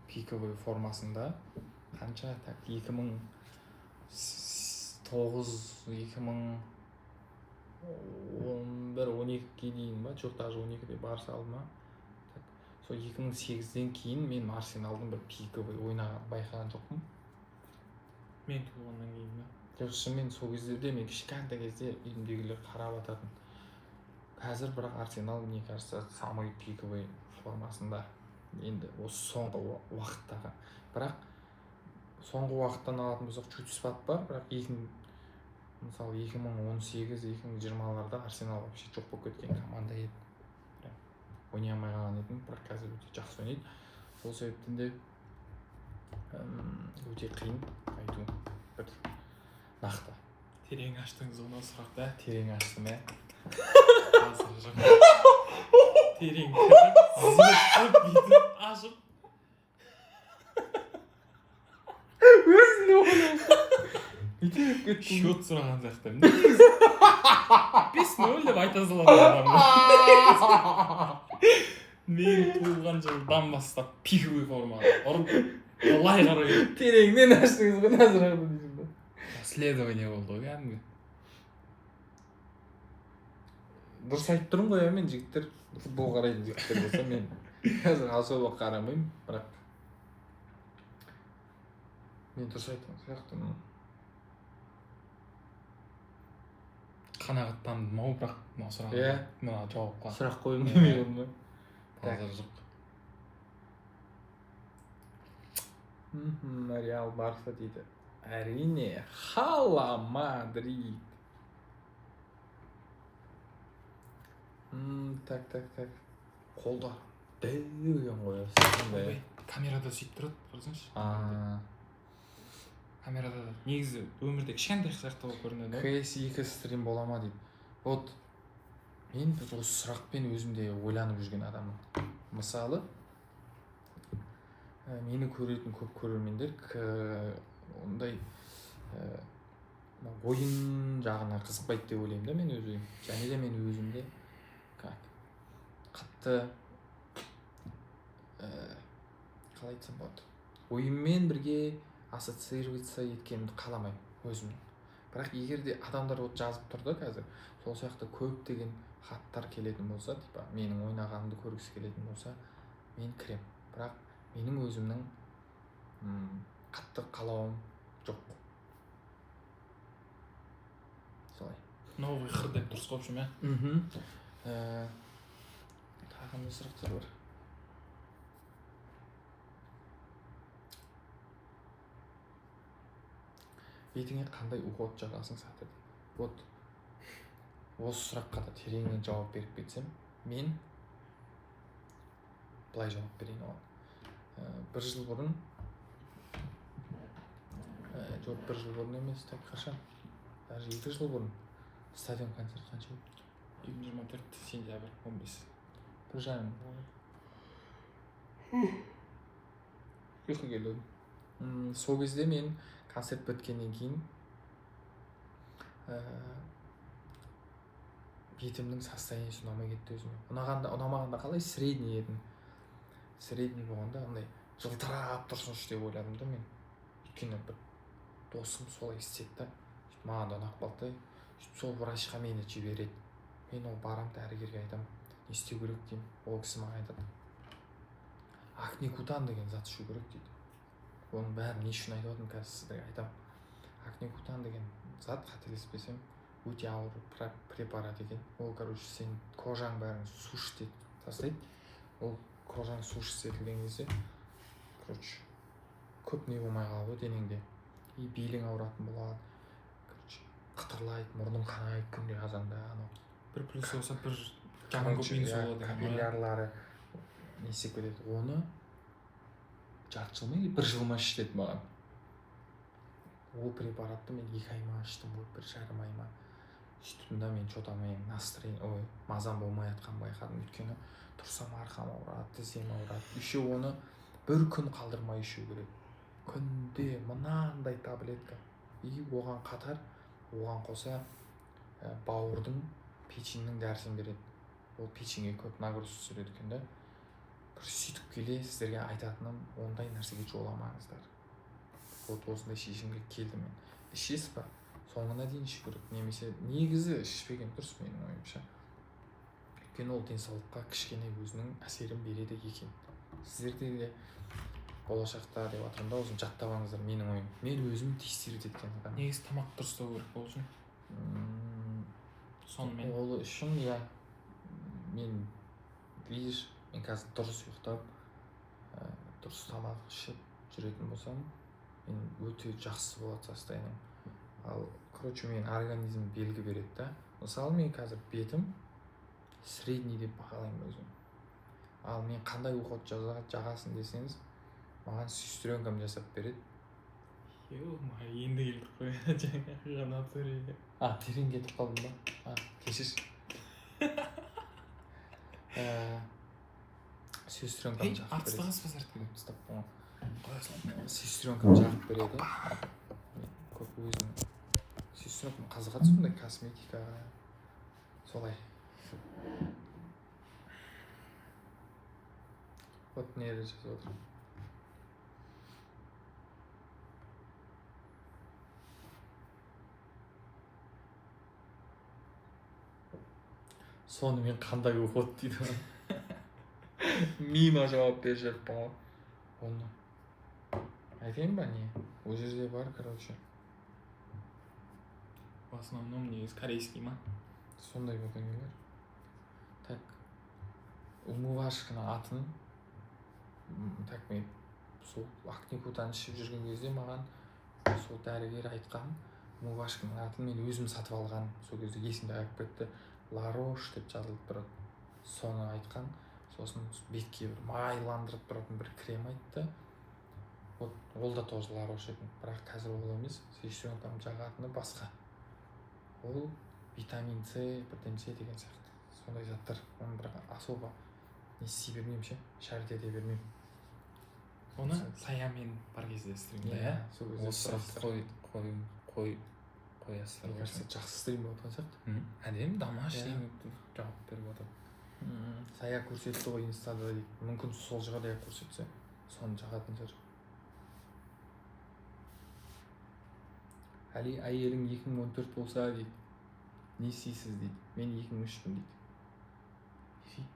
пиковый формасында. Қанша? Так, 2009, 2011, 12-ге дейін ба? Жоқ, даже 12-де Барса алды ма? Сол 2008-ден кейін мен Арсеналдың бір пиковый ойнаған байқаған жоқпын. Мен туылғаннан кейін ба? Жоқ, шынымен сол кездерде мен кішкентай кезде үйімдегілер қарап ататын. Қазір бірақ Арсенал, мне кажется, самый пиковый формасында. Енді осы соңғы уақыттағы. Бірақ соңғы уақыттан алатын болсақ чуть спад бар, бірақ мысалы 2018-2020-ларда Арсенал вообще жоқ болып кеткен команда еді. Ойнай алмай қалған едім, бірақ қазір өте жақсы ойнайды. Сол себептен де өте қиын айту бір нақты. Терең аштыңыз оны сұрақта. Терең аштым, ә? Терең кіріп, зерттеп, бүйтіп, ашып. Өзіне оны бүйтіп кеттім. Счет сұраған сияқтымын. 5-0 деп айта салатын адаммын. Мен туылған жылдан бастап пиковый формада ұрып Олай қарай. Тереңнен аштыңыз ғой назарыңды дейсің ба? Следование болды ғой кәдімгі. Дұрыс айтып тұрмын ғой, мен жігіттер, футбол қарайтын жігіттер болса, мен қазір особо қарамаймын, бірақ мен дұрыс айтқан сияқтымын. Қанағаттандым ау, бірақ мына сұраққа. Иә. Мына жауапқа. Сұрақ қойғым келмей қалды ма? Қазір жоқ. Реал Барса дейді. Әрине, Хала Мадрид. Так. Қолдар дәуген қоясың. Камерада сөйтіп тұрады, көрсеңші. Камерада негізі өмірде кішкентай сияқты болып көрінеді. CS2 стрим бола ма дейді. Вот мен осы сұрақпен өзімде ойланып жүрген адаммын. Мысалы, мені көретін көп көрермендер ондай ойын жағына қызықпайды деп ойлаймын да, мен өзім. Және де мен өзімде қатты қалай айтсам болады, ойынмен бірге ассоциироваться еткенімді қаламаймын өзімнің. Бірақ егер де адамдар жазып тұрды қазір, сол сияқты көптеген хаттар келетін болса, типа менің ойнағанымды көргісі келетін болса, мен кірем. Бірақ менің өзімнің қатты қалауым жоқ. Солай. Новый қыр деп дұрыс қойып жүрме. Тағы не сұрақтар бар? Бетіңе қандай уход жағасың сатыр? Вот осы сұраққа да тереңнен жауап беріп кетсем, мен былай жауап берейін оған. Бір жыл бұрын емес, так қашан? Даже 2 жыл бұрын стадион концерт қанша еді? 2024 сентябрь 15. Бір жарым. Ұйқы келді. Сол кезде мен концерт біткеннен кейін бетімнің состояниесі ұнамай кетті өзіме. Ұнамағанда қалай средний едім. Средний болғанда андай жылтырап тұрсыншы деп ойладым да мен. Өйткені бір досым солай істеді да, маған да ұнап қалды. Сол врачқа мені жібереді. Мен ол барам дәрігерге айтамын, не істеу керек деймін. Ол кісі маған айтады, акникутан деген зат ішу керек дейді. Оның бәрін не үшін айтып отырмын қазір сіздерге айтамын. Акникутан деген зат, қателеспесем, өте ауыр препарат екен. Ол, короче, сен кожаң бәрін сушить етіп тастайды. Ол кожаң сушить етілген кезде, короче, көп не болмай қалады денеңде. И белің ауыратын болады. Короче, қытырлайды, мұрның қанайды күнде қазанда. Бір плюс болса, бір жаман көп минус болады. Капиллярлары не істеп кетеді. Оны жарты жыл ма, 1 жыл ма ішті маған. Ол препаратты мен 2 ай ма іштім, 1 жарым ай ма. Сөйтіп да мен что-то мазам болмай жатқанын байқадым. Өйткені тұрсам арқам ауырады, тізем ауырады. Еще оны 1 күн қалдырмай ішу керек. Күнде мынандай таблетка. И оған қоса бауырдың, печеньнің дәрісін береді. Ол печеньге көп нагрузка түсіреді екен да. Бір сөйтіп келе сіздерге айтатыным, ондай нәрсеге жоламаңыздар. Вот осындай шешімге келдім мен. Ішесіз ба? Соңына дейін ішу керек. Немесе негізі ішпеген дұрыс менің ойымша. Өйткені ол денсаулыққа кішкене өзінің әсерін береді екен. Сіздерде де болашақта деп жатырмын да, осыны жаттап алыңыздар менің ойым. Мен өзім тестировать еткен адам. Негізі тамақ дұрыстау керек болсын. Сонымен. Ол үшін, иә, мен қазір дұрыс ұйықтап, дұрыс тамақ ішіп жүретін болсам, мен өте жақсы болады состоянием. Ал, короче, мен организм белгі береді да. Мысалы, мен қазір бетім средний деп бағалаймын өзім. Ал мен қандай уход жағасын десеңіз, маған сестренкам жасап береді. Енді келдік қой, жаңа сөреге. Терең кетіп қалдым ба? Кешір. Сестренкам жағып береді. Артыстағыз базар. Стоп, сестренкам жағып береді. Көп өзім сестренкам қызығады сондай косметикаға. Солай. Вот неде жазып отырмын. соны мен қандай оқыды дейді. Мимо жауап беріп жатпын ғой. Оны айтайын ба не? Ол жерде бар, короче. В основном негізі корейский ма? Сондай бірдеңелер. Так, умывашканы атын так мен сол Акникутан ішіп жүрген кезде маған сол дәрігер айтқан умывашканың атын мен өзім сатып алған. Сол кезде есімде қалып кетті. Ларош деп жазылып тұрады. Соны айтқан. Сосын бетке бір майландырып тұратын бір крем айтты. Вот ол да тоже Ларош еді. Бірақ қазір ол емес. Еще там жағатыны басқа. Ол витамин С, бірдеңе деген сияқты. Сондай заттар. Оны бірақ особо не істей бермеймін ше. Шәрте ете бермеймін. Оны саямен бар кезде істеймін да, иә? Осы қоясыздар. Мне кажется, жақсы стрим болып жатқан сияқты. Әдемі домашний жауап беріп отыр. Сая көрсетті ғой инстада дейді. Мүмкін сол жағдай көрсетсе, соны жағатын шығар. Әли, әйелің 2014 болса дейді. Не істейсіз дейді. Мен 2003-пін дейді.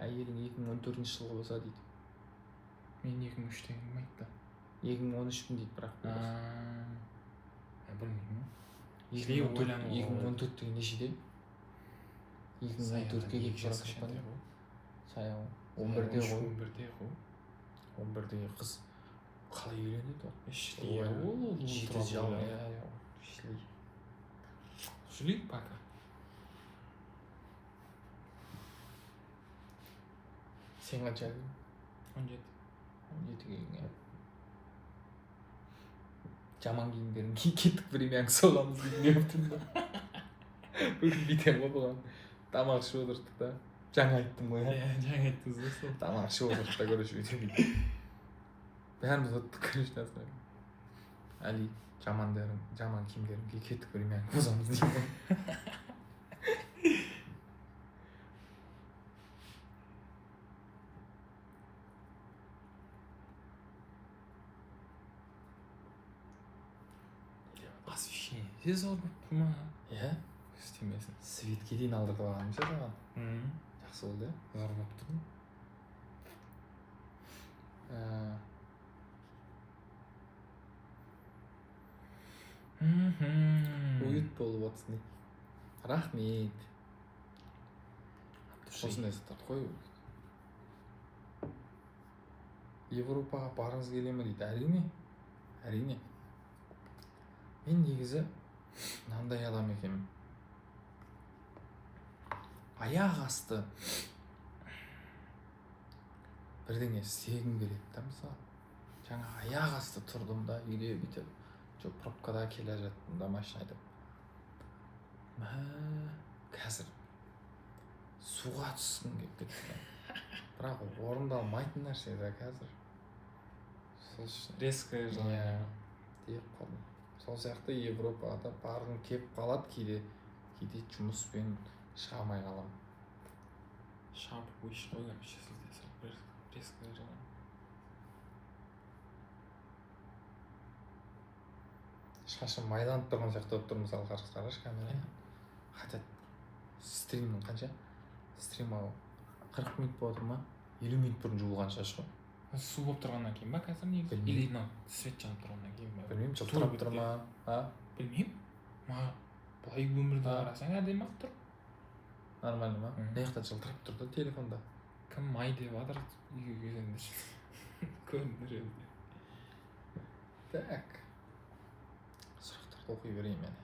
Әйелің 2014 жылғы болса дейді. Мен 2003 деген кім айтты? 2013-пін дейді бірақ. Білмеймін. 2014 деген нешеде? 2014-ке келіп бара жатқан. Сая 11-де ғой. 11-де ғой. 11-дегі қыз қалай үйленеді ол? Шли. Ол жеті жыл. Шли. Шли пока. Сен қанша келдің? 17. 17-ге келген. Жаман киімдерін кеттік времяны соғамыз деген өптім да. Бүгін бүйтем ғой бұған. Тамақ ішіп отырдық та. Жаңа айттым ғой. Жаңа айттыңыз да сол. Тамақ ішіп отырдық та, короче, бүйтем. Бәріміз отырдық, короче, насына. Әли, жаман киімдерін кеттік времяны бұзамыз деген. Освещение зор болып тұр ма? Иә? Істемесін. Светке дейін алдыртып алғанымыз саған. Жақсы болды, зор болып тұр. Уют болып отырсын дейді. Рахмет. Осындай заттарды қой. Европаға барғыңыз келе ме дейді. Әрине. Мен негізі мынандай адам екенмін. Аяқ асты бірдеңе істегім келеді да, мысалы. Жаңа аяқ асты тұрдым да, үйде бүйтіп, пробкада келе жаттым да, машина айтып. Қазір суға түскім келіп кетті. Бірақ орындалмайтын нәрсе да қазір. Резко желание деп қалдым. Сол сияқты Европада барғым кеп қалады, кейде жұмыспен шыға алмай қалам. Шампу еш қой, короче, сізде резко желание. Шашым майланып тұрған сияқты болып тұр, мысалы, қарашы камера. Хотя стримнің қанша? Стрим 40 минут болып тұр ма? 50 минут бұрын жуылған шаш қой. Су болып тұрғаннан кейін ба қазір негізі? Или свет жанып тұрғаннан кейін ба? Білмеймін, жылтырап тұр ма? Білмеймін. Бұлай өмірді қарасаң әдемі-ақ тұр. Нормально ма? Не жақтан жылтырап тұр да телефонда? Кім май деп жатыр үйге келгенде. Көрінер еді. Так. Сұрақтарды оқи берейін мен.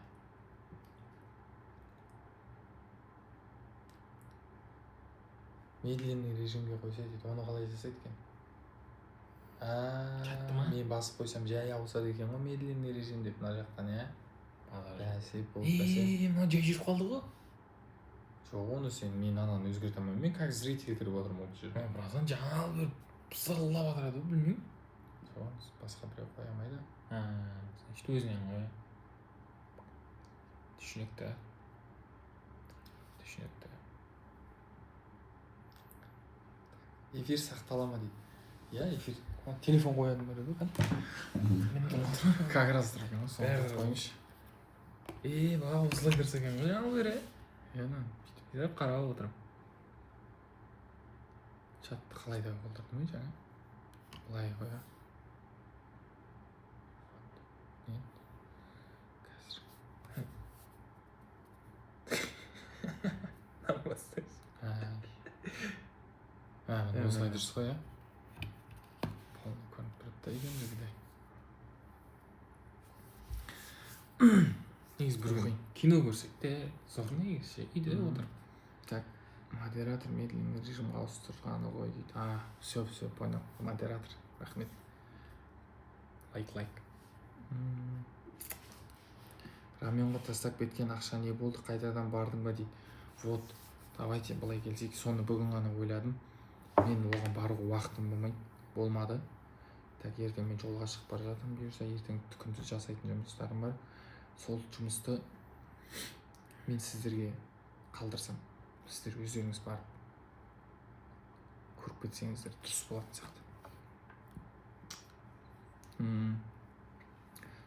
Медленный режимге қойса дейді, оны қалай жасайды екен? Мен басып қойсам жай ауысады екен ғой, медленный режим деп мына жақтан, иә? Бәсе болды, бәсе. Мына жай жүріп қалды ғой? Жоқ, оны мен ананы өзгертем алмаймын. Мен как зритель кіріп отырмын ол жерге. Біраздан жаңа бір пысырлап жатыр еді, білмеймін. Жоқ, басқа біреу қоя алмайды. Значит, өзінен ғой. Түсінікті. Эфир сақтала ма дейді. Иә, эфир. Телефон қоядым ба деді ғой. Как раз тұр екен ғой, соны қойыңызшы. Баға осылай тұрса екен ғой, жаңа бері. Иә, бүйтіп деп қарап отырмын. Чатты қалай да қолдырдым жаңа. Былай қоя. Осылай дұрыс қой, көрініп тұрады да екендігіде. Негізі бір күн кино көрсек те зор негізі үйде отыр. Так, модератор медленный режимға ауыстырғаны ғой дейді. Все, понял. Модератор, рахмет. Лайк. Раменға тастап кеткен ақша не болды, қайтадан бардың ба дейді. Вот, давайте былай келсек, соны бүгін ғана ойладым. Мен оған баруға уақытым болмады. Так, ертең мен жолға шығып бара жатырмын. Бұйырса ертең күндіз жасайтын жұмыстарым бар. Сол жұмысты мен сіздерге қалдырсам, сіздер өздеріңіз барып көріп кетсеңіздер дұрыс болатын сияқты.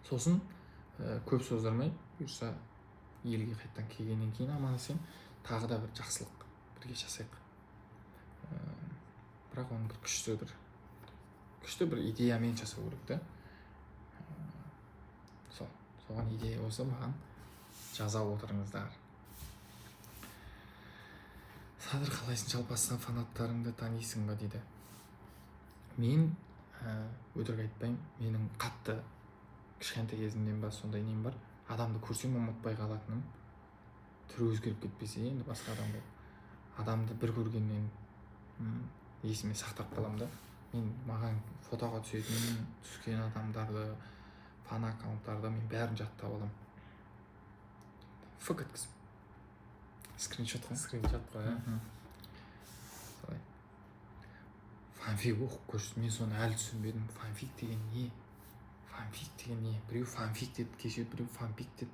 Сосын көп создырмай, бұйырса елге қайттан келгеннен кейін аман-есен тағы да бір жақсылық бірге жасайық. Бірақ оны бір күшті бір идеямен жасау керек та. Соған идея болса маған жаза отырыңыздар. Садыр, қалайсың, жалпы астан фанаттарыңды танисың ба дейді. Мен өтірік айтпаймын, менің қатты кішкентай кезімнен ба сондай нем бар. Адамды көрсем ұмытпай қалатыным, түрі өзгеріп кетпесе енді басқа адам болып. Адамды бір көргеннен есіме сақтап қалам да. Маған фотоға түскен адамдарды, фан аккаунттарды мен бәрін жаттап алам. Фк еткізіп. Скриншот қой. Солай. Фанфик оқып көрсін. Мен соны әлі түсінбедім. Фанфик деген не? Біреу фанфик деді, кеше біреу фанпик деді.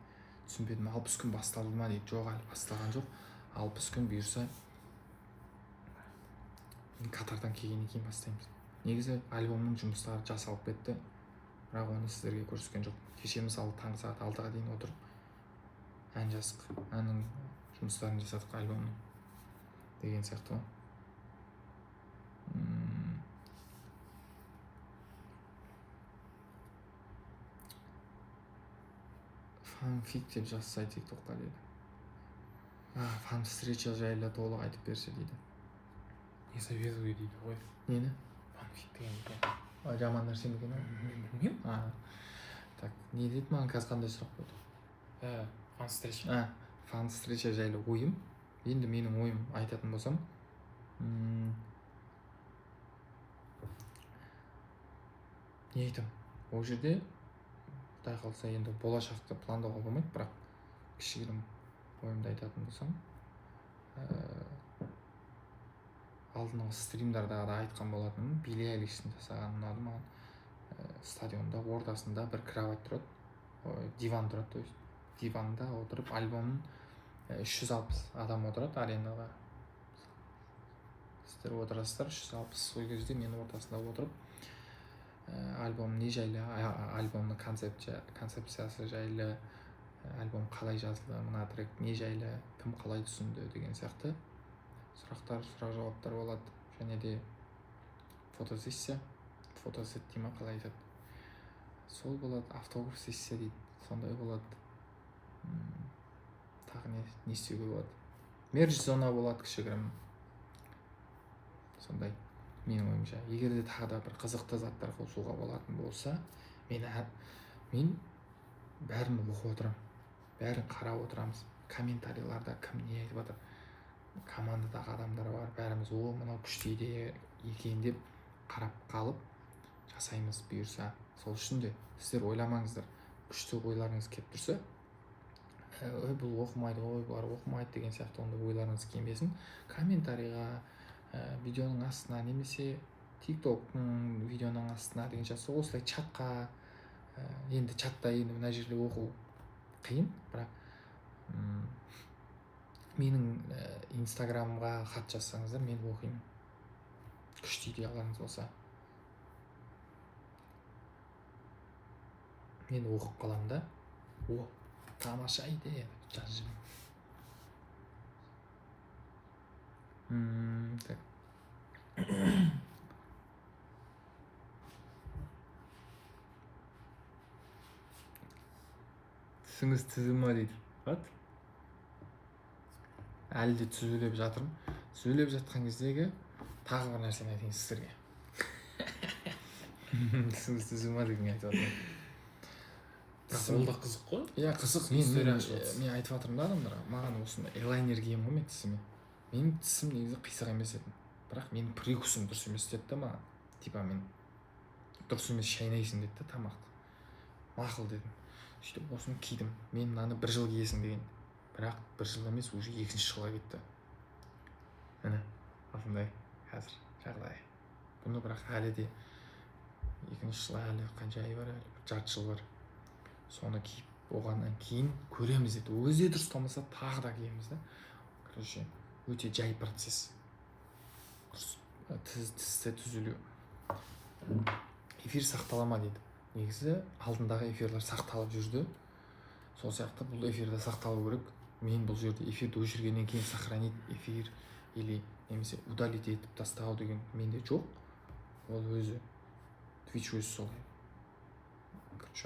Түсінбедім. 60 күн басталды ма дейді. Жоқ, әлі басталған жоқ. 60 күн бұйырса Катардан келгеннен кейін бастаймыз. Негізі альбомның жұмыстары жасалып кетті. Бірақ оны сіздерге көрсеткен жоқ. Кеше мысалы таңғы сағат 6-ға дейін отырып ән жаздық. Әннің жұмыстарын жасадық альбомның деген сияқты ғой. Фанфик деп жазса тиктокқа дейді. Фан встреча жайлы толық айтып берсе дейді. Не советую дейді ғой. Нені? Фанфик деген екен. Жаман нәрсе ме екен? Білмеймін. Так, не дейді маған қазір қандай сұрақ қойды? Фан встреча. Фан встреча жайлы ойым. Енді менің ойым айтатын болсам, не айтам? Ол жерде құдай қалса енді болашақты пландауға болмайды, бірақ кішігірім ойымды айтатын болсам, алдыңғы стримдарда да айтқан болатынмын. Билли Айлиштің жасаған ұнады маған. Стадионда ортасында бір кровать тұрады, диван тұрады, то есть диванда отырып альбомын 360 адам отырады аренаға. Сіздер отырасыздар 360, сол кезде мен ортасында отырып альбом не жайлы, альбомның концепциясы жайлы, альбом қалай жазылды, мына трек не жайлы, кім қалай түсінді деген сияқты сұрақтар, сұрақ жауаптар болады. Және де фотосессия, фотосет дейма қалай айтады. Сол болады, автограф сессия дейді, сондай болады. Тағы не істеуге болады. Мерч зона болады кішігірім. Сондай. Менің ойымша, егер де тағы да бір қызықты заттар қосуға болатын болса, мен бәрін оқып отырам, бәрін қарап отырамыз. Комментарийларда кім не айтып жатыр, командадағы адамдар бар, бәріміз мынау күшті идея екен деп қарап қалып жасаймыз бұйырса. Сол үшін де сіздер ойламаңыздар, күшті ойларыңыз келіп тұрса, бұл оқымайды, бұлар оқымайды деген сияқты ондай ойларыңыз келмесін. Комментарийға, видеоның астына немесе тиктоктың видеоның астына деген сияқты осылай чатқа, енді чатта енді мына жерде оқу қиын, бірақ менің инстаграмға хат жазсаңыздар мен оқимын, күшті идеяларыңыз болса. Мен оқып қалам да, тамаша идея жазып Так. Түсіңіз түзу ма дейді. What? Әлі де түзулеп жатырмын. Түзулеп жатқан кездегі тағы бір нәрсені айтайын сіздерге. Түсіңіз түзу ма деген айтып жатырмын. Ол да қызық қой. Иә, қызық. Мен айтып жатырмын да адамдарға. Маған осындай элайнер киемін ғой мен тісіме. Менің тісім негізі қисық емес еді. Бірақ менің прикусым дұрыс емес деді да маған. Типа мен дұрыс емес шайнайсың деді да тамақты. Мақұл дедім. Сөйтіп осыны кидім. Мен мынаны 1 жыл киесің деген. Бірақ 1 жыл емес, уже 2-ші жылға кетті. Міне, осындай қазір жағдай. Бұны бірақ әлі де 2-ші жыл әлі қанша ай бар, әлі 1 жарты жыл бар. Соны киіп оғаннан кейін көреміз деді. Өзі дұрысталмаса тағы да киеміз да. Короче, өте жай процесс. Тісті түзілу. Эфир сақтала ма дейді. Негізі алдындағы эфирлер сақталып жүрді. Сол сияқты бұл эфирді сақталу керек. Мен бұл жерде эфирді өшіргеннен кейін сохранить эфир или немесе удалить етіп тастау деген менде жоқ. Ол өзі Twitch өзі солай.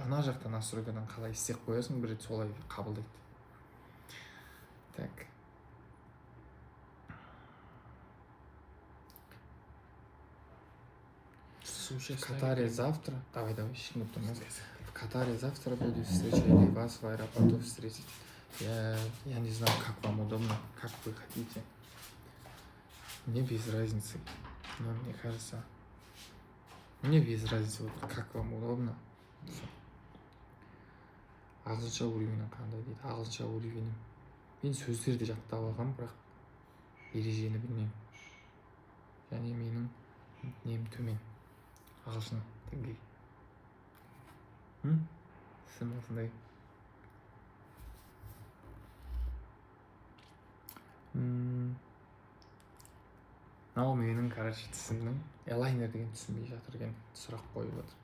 Ана жақта настройкадан қалай істеп қоясың, бір рет солай қабылдайды. Так. В Катаре завтра. Давай, ещё в Катаре завтра будет встреча или вас в аэропорту встретить. Я не знаю, как вам удобно, как вы хотите. Мне без разницы. Но мне кажется, мне без разницы, вот как вам удобно. Ағылшынша уровенің қандай дейді. Ағылшынша уровенім. Мен сөздерді жаттап алғам, бірақ ережені білмеймін. Және менің нем төмен. Ағылшын деңгей. Тісім осындай. Мынау менің короче тісімнің элайнер деген түсінбей жатыр екен, сұрақ қойып отыр.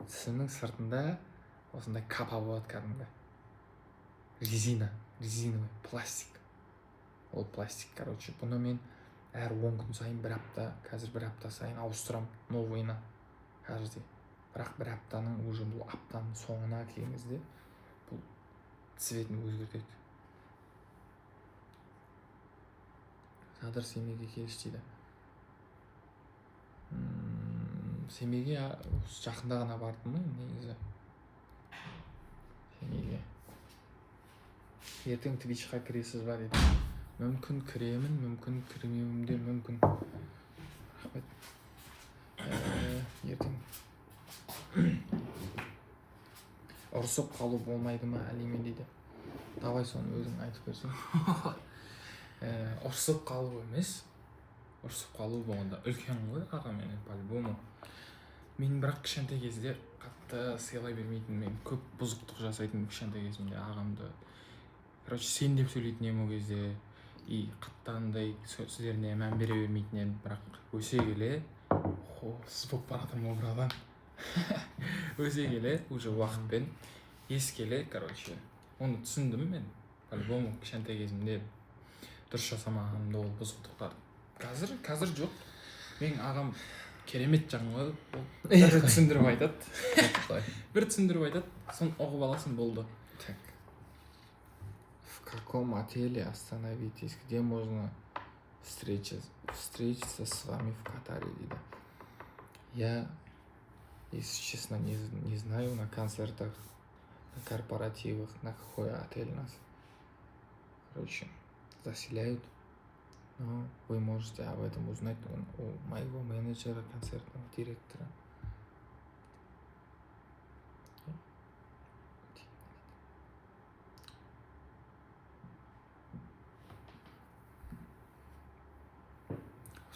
Тісімнің сыртында осындай капа болады кәдімгі. Резиновый, пластик. Ол пластик, короче. Бұны мен әр 10 күн сайын 1 апта, қазір 1 апта сайын ауыстырам новыйына. Каждый. Бірақ 1 аптаның уже бұл аптаның соңына келгенде бұл цветін өзгертеді. Садыр Семейге келіш дейді. Семейге жақында ғана бардым негізі. Семейге. Ертең Twitch-қа кіресіз ба дейді. Мүмкін кіремін, мүмкін кірмеуім де мүмкін. Рахмет. Ертең. Ұрысып қалу болмайды ма әлемен дейді. Давай соны өзің айтып берсең. Ұрысып қалу емес. Ұрысып қалу болғанда үлкен ғой ағамен по-любому. Мен бірақ кішкентай кезде қатты сыйлай бермейтін, мен көп бұзықтық жасайтын кішкентай кезімде ағамды. Короче, сен деп сөйлейтін ем ол кезде. И қатты андай сөздеріне мән бере бермейтін едім, бірақ өсе келе, сіз болып баратырмын ол бұрадан. Өсе келе, уже уақытпен ес келе, короче, оны түсіндім мен. По-любому кішкентай кезімде дұрыс жасамағанымды, ол бұзықтықтар. Қазір жоқ. Менің ағам керемет жаңа бір түсіндіріп айтады. Соны ұғып аласың, болды. Так. В каком отеле остановитесь? Где можно встретиться с вами в Катаре? Я, если честно, не знаю на концертах, на корпоративах, на какой отель нас, короче, заселяют. Но вы можете об этом узнать у моего менеджера, концертного директора.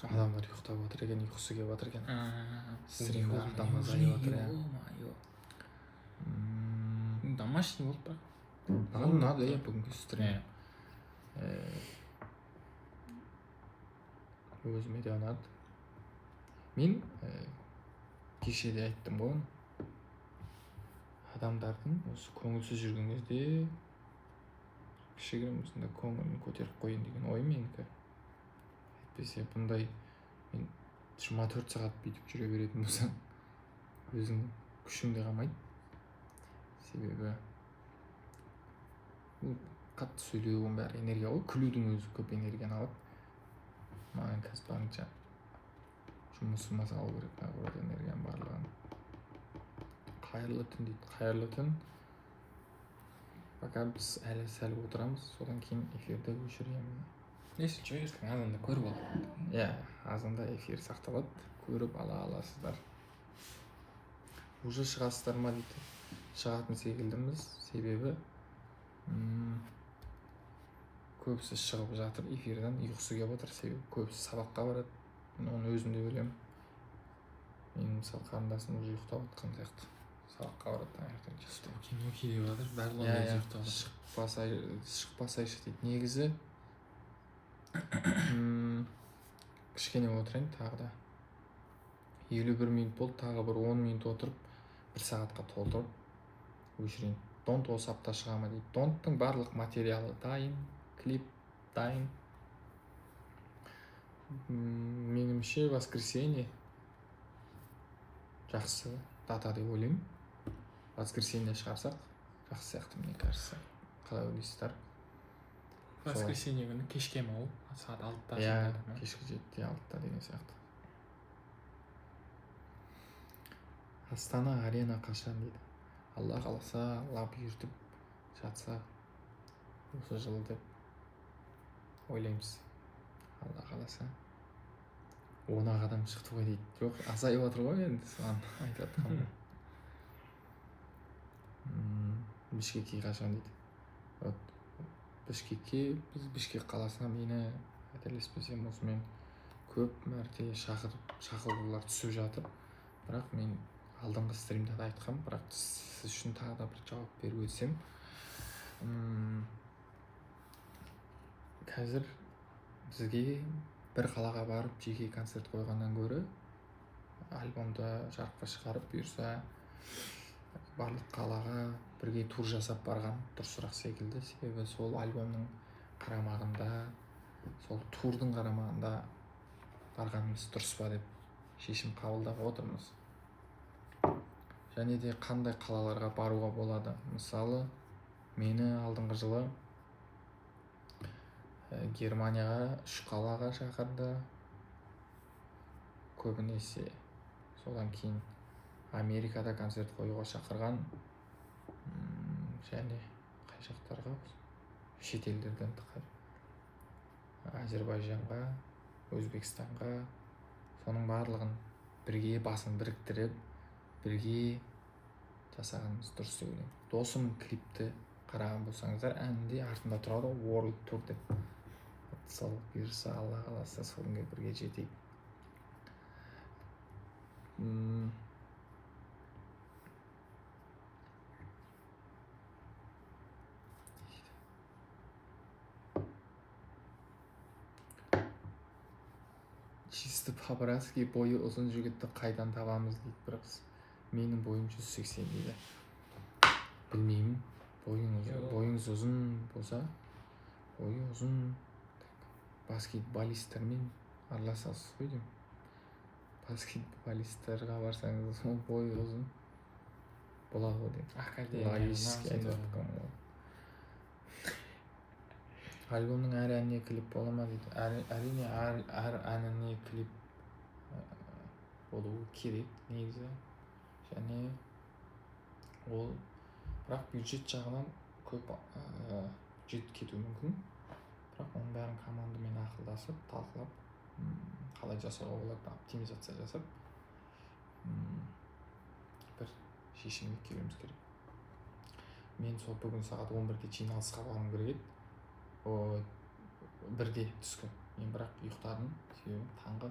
Адамдар ұйықтап отыр екен, ұйқысы келіп отыр екен. Стрим барлықтан азайып отыр, иә. Домашний болды ба? Маған ұнады, иә, бүгінгі стрим. Өзіме де ұнады. Мен кеше де айттым ғой, адамдардың осы көңілсіз жүрген кезде кішігірім осындай көңілін көтеріп қойын деген ой менікі. әйтпесе бұндай мен 24 сағат бүйтіп жүре беретін болсаң өзің күшің де қалмайды. Себебі қатты сөйлеудің бәрі энергия ғой, күлудің өзі көп энергияны алады. Маған қазір барынша жұмысыма салу керек, наоборот, энергияның барлығын. Қайырлы түн дейді, қайырлы түн. Пока біз әлі сәл отырамыз, содан кейін эфирді өшіремін. Несі, ертең азанда көріп ал. Иә, азанда эфир сақталады, көріп ала аласыздар. Уже шығасыздар ма дейді. Шығатын секілдіміз, себебі көбісі шығып жатыр эфирден, ұйқысы келіп отыр, себебі көбісі сабаққа барады. Мен оны өзім де білемін. Мен мысалы қарындасым уже ұйықтап отқан сияқты. Сабаққа барады таңертең жасты. Кино келіп жатыр, барлығы өзі ұйықтап жатыр. Шықпасайшы дейді. Негізі кішкене отырайын тағы да. 51 минут болды, тағы бір 10 минут отырып, 1 сағатқа толтырып өшірейін. Донт осы апта шыға ма дейді. Донттың барлық материалы дайын, клип дайын. Меніңше воскресенье жақсы дата деп ойлаймын. Воскресенье шығарсақ жақсы сияқты, мне кажется. Қалай ойлайсыздар? Воскресенье күні кешке ма ол? Сағат 6-та. Иә, кешкі 7-те 6-та деген сияқты. Астана арена қашан дейді. Алла қаласа, Алла бұйыртып жатса осы жылы деп ойлаймыз. Алла қаласа. 10 адам шықты ғой дейді. Жоқ, азайып отыр ғой енді, соған айтып жатқаным. Бішкекке қашан дейді. Бішкекке, біз Бішкек қаласына мені қателеспесем осымен көп мәрте шақырулар түсіп жатыр. Бірақ мен алдыңғы стримде де айтқам, бірақ сіз үшін тағы да бір жауап беріп өтсем. Қазір бізге бір қалаға барып жеке концерт қойғаннан гөрі альбомды жарыққа шығарып бұйырса барлық қалаға бірге тур жасап барған дұрысырақ секілді. Себебі сол альбомның қарамағында, сол турдың қарамағында барғанымыз дұрыс па деп шешім қабылдап отырмыз. Және де қандай қалаларға баруға болады. Мысалы, мені алдыңғы жылы Германияға 3 қалаға шақырды. Көбінесе содан кейін Америкада концерт қоюға шақырған. Және қай жақтарға? Шетелдерден Әзербайжанға, Өзбекстанға, соның барлығын бірге басын біріктіріп, бірге жасағанымыз дұрыс деп ойлаймын. Досым клипті қараған болсаңыздар, әнінде артында тұрады World Tour деп. Сол бұйырса Алла қаласа сол күнге бірге жетейік. Чисто по-братски бойы ұзын жігітті қайдан табамыз дейді бір қыз. Менің бойым 180 дейді. Білмеймін. Бойыңыз ұзын болса, бойы ұзын баскетболистермен араласасыз ғой деймін. Баскетболистерға барсаңыз, ол бойы ұзын болады ғой деймін. Логически айтып жатқан ғой. Альбомның әр әніне клип бола ма дейді. Әрине әр әніне клип болуы керек негізі. Және ол бірақ бюджет жағынан көп жетіп кетуі мүмкін. Бірақ оның бәрін командамен ақылдасып, талқылап, қалай жасауға болады, оптимизация жасап, бір шешімге келуіміз керек. Мен сол бүгін сағат 11-де жиналысқа барғым керек еді. 1-де түскі. Мен бірақ ұйықтадым. Себебі таңғы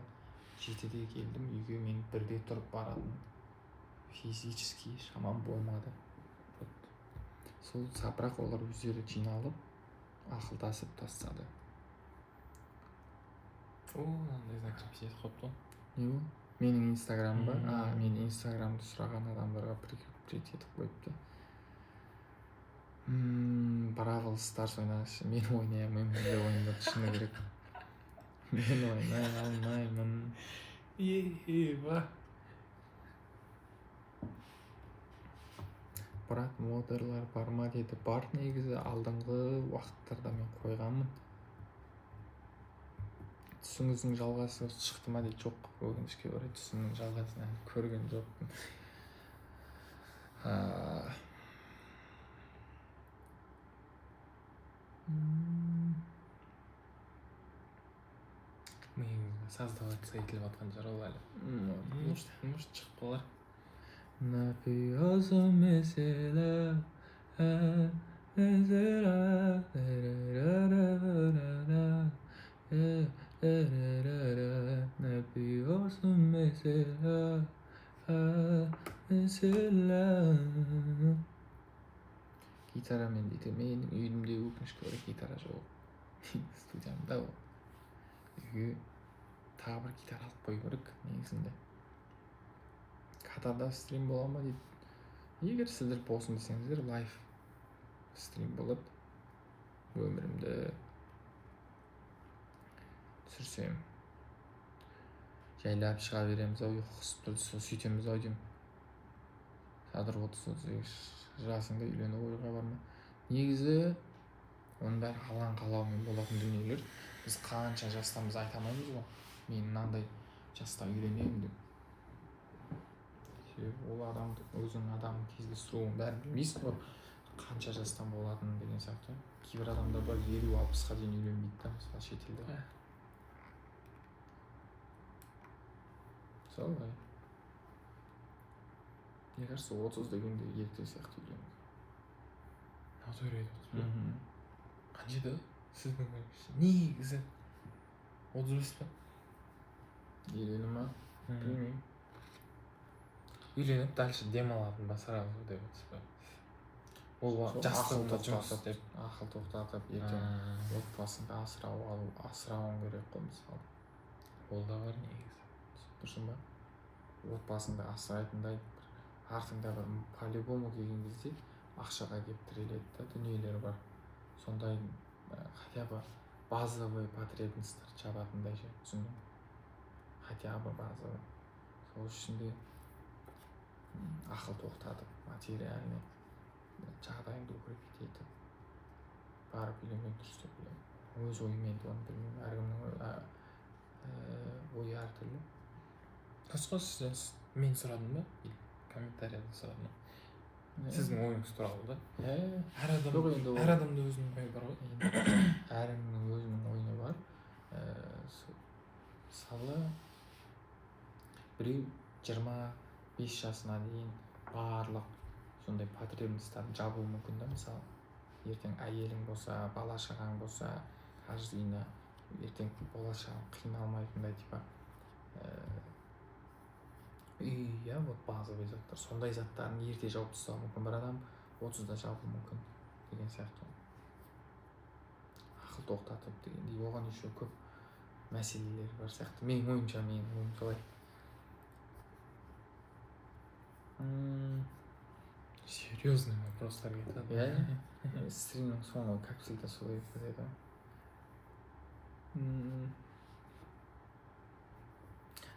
7-де келдім үйге, мен 1-де тұрып баратын физически шамам болмады. Сол бірақ олар өздері жиналып, ақылдасып тастады. Мынандай знак писет қойыпты. Не ол? Менің инстаграмым ба? Мен инстаграмды сұраған адамдарға прикрепить етіп қойыпты. Бравл Старс ойнашы. Мен ойнай алмаймын, ондай ойындарды шыны керек. мен ойнай алмаймын. Еба. Бірақ модерлар бар ма деді. Бар негізі, алдыңғы уақыттарда мен қойғанмын. Түсіңіздің жалғасы шықты ма дейді. Жоқ, өкінішке орай түсімнің жалғасын әлі көрген жоқпын. Миыңызға создаваться етіліп жатқан шығар ол әлі. Может шығып қалар. Напьется mesela, напьется mesela, гитарамен дейді. Менің үйімде өкінішке орай гитара жоқ. Студиямда ол. Үйге тағы бір гитара алып қою керек негізінде. Катарда стрим бола ма дейді. Егер сіздер болсын десеңіздер, лайв стрим болады. Өмірімді түсірсем. Жайлап шыға береміз ау, ұйқысып тұрды, сөйтеміз ау деймін. Қазір 30-38 жасыңда үйлену ойға бар ма? Негізі, оның бәрі Алланың қалауымен болатын дүниелер. Біз қанша жастамыз айта алмаймыз ғой. Мен мынандай жаста үйленемін деп. Ол адамды, өзінің адамын кездестіруін бәрін білмейсің ғой. Қанша жастан болатынын деген сияқты. Кейбір адамдар бар 50-60-қа дейін үйленбейді да, мысалы шетелде. Солай. Мне кажется, 30 дегенде ерте сияқты үйленеді. Сөйлейді. Қаншада? Сіздің ойыңызша. Негізі 35 па? Үйлену ма? Білмеймін. Үйленіп дальше демалатын ба сразу деп отырсыз ба? Ол жастығында жұмыс деп. Ақыл тоқтатып, ертең отбасыңды асырауың керек қой мысалы. Ол да бар негізі. Дұрсын ба? Отбасыңды асырайтындай артыңда бір по-любому келген кезде ақшаға келіп тіреледі да дүниелер бар. Сондай хотя бы базовый потребностьтер жабатындай ше, түсіндің? Хотя бы базовый. Сол үшін де ақыл тоқтатып, материальный жағдайыңды укрепить етіп барып үйленген дұрыс деп ойлаймын. Өз ойымен де оны білмеймін. Әркімнің ойы әртүрлі. Қысқасы сізден мен сұрадым ба? Комментарияда сұрадым ба? Сіздің ойыңыз туралы да? Әр адамда өзінің ойы бар ғой. Әркімнің өзінің ойы бар. Мысалы, біреу 25 жасына дейін барлық сондай потребностьтарын жабуы мүмкін да, мысалы. Ертең әйелің болса, бала-шағаң болса, каждыйына ертең болашағың қиналмайтындай типа үй, вот базовый заттар. Сондай заттарын ерте жауып тастауы мүмкін. Бір адам 30-да жабуы мүмкін деген сияқты. Ақыл тоқтатып дегендей, оған еще көп мәселелер бар сияқты. Менің ойымша солай. Серьезный вопростар кетеді. Стримнің соңы, как всегда, солай кетеді.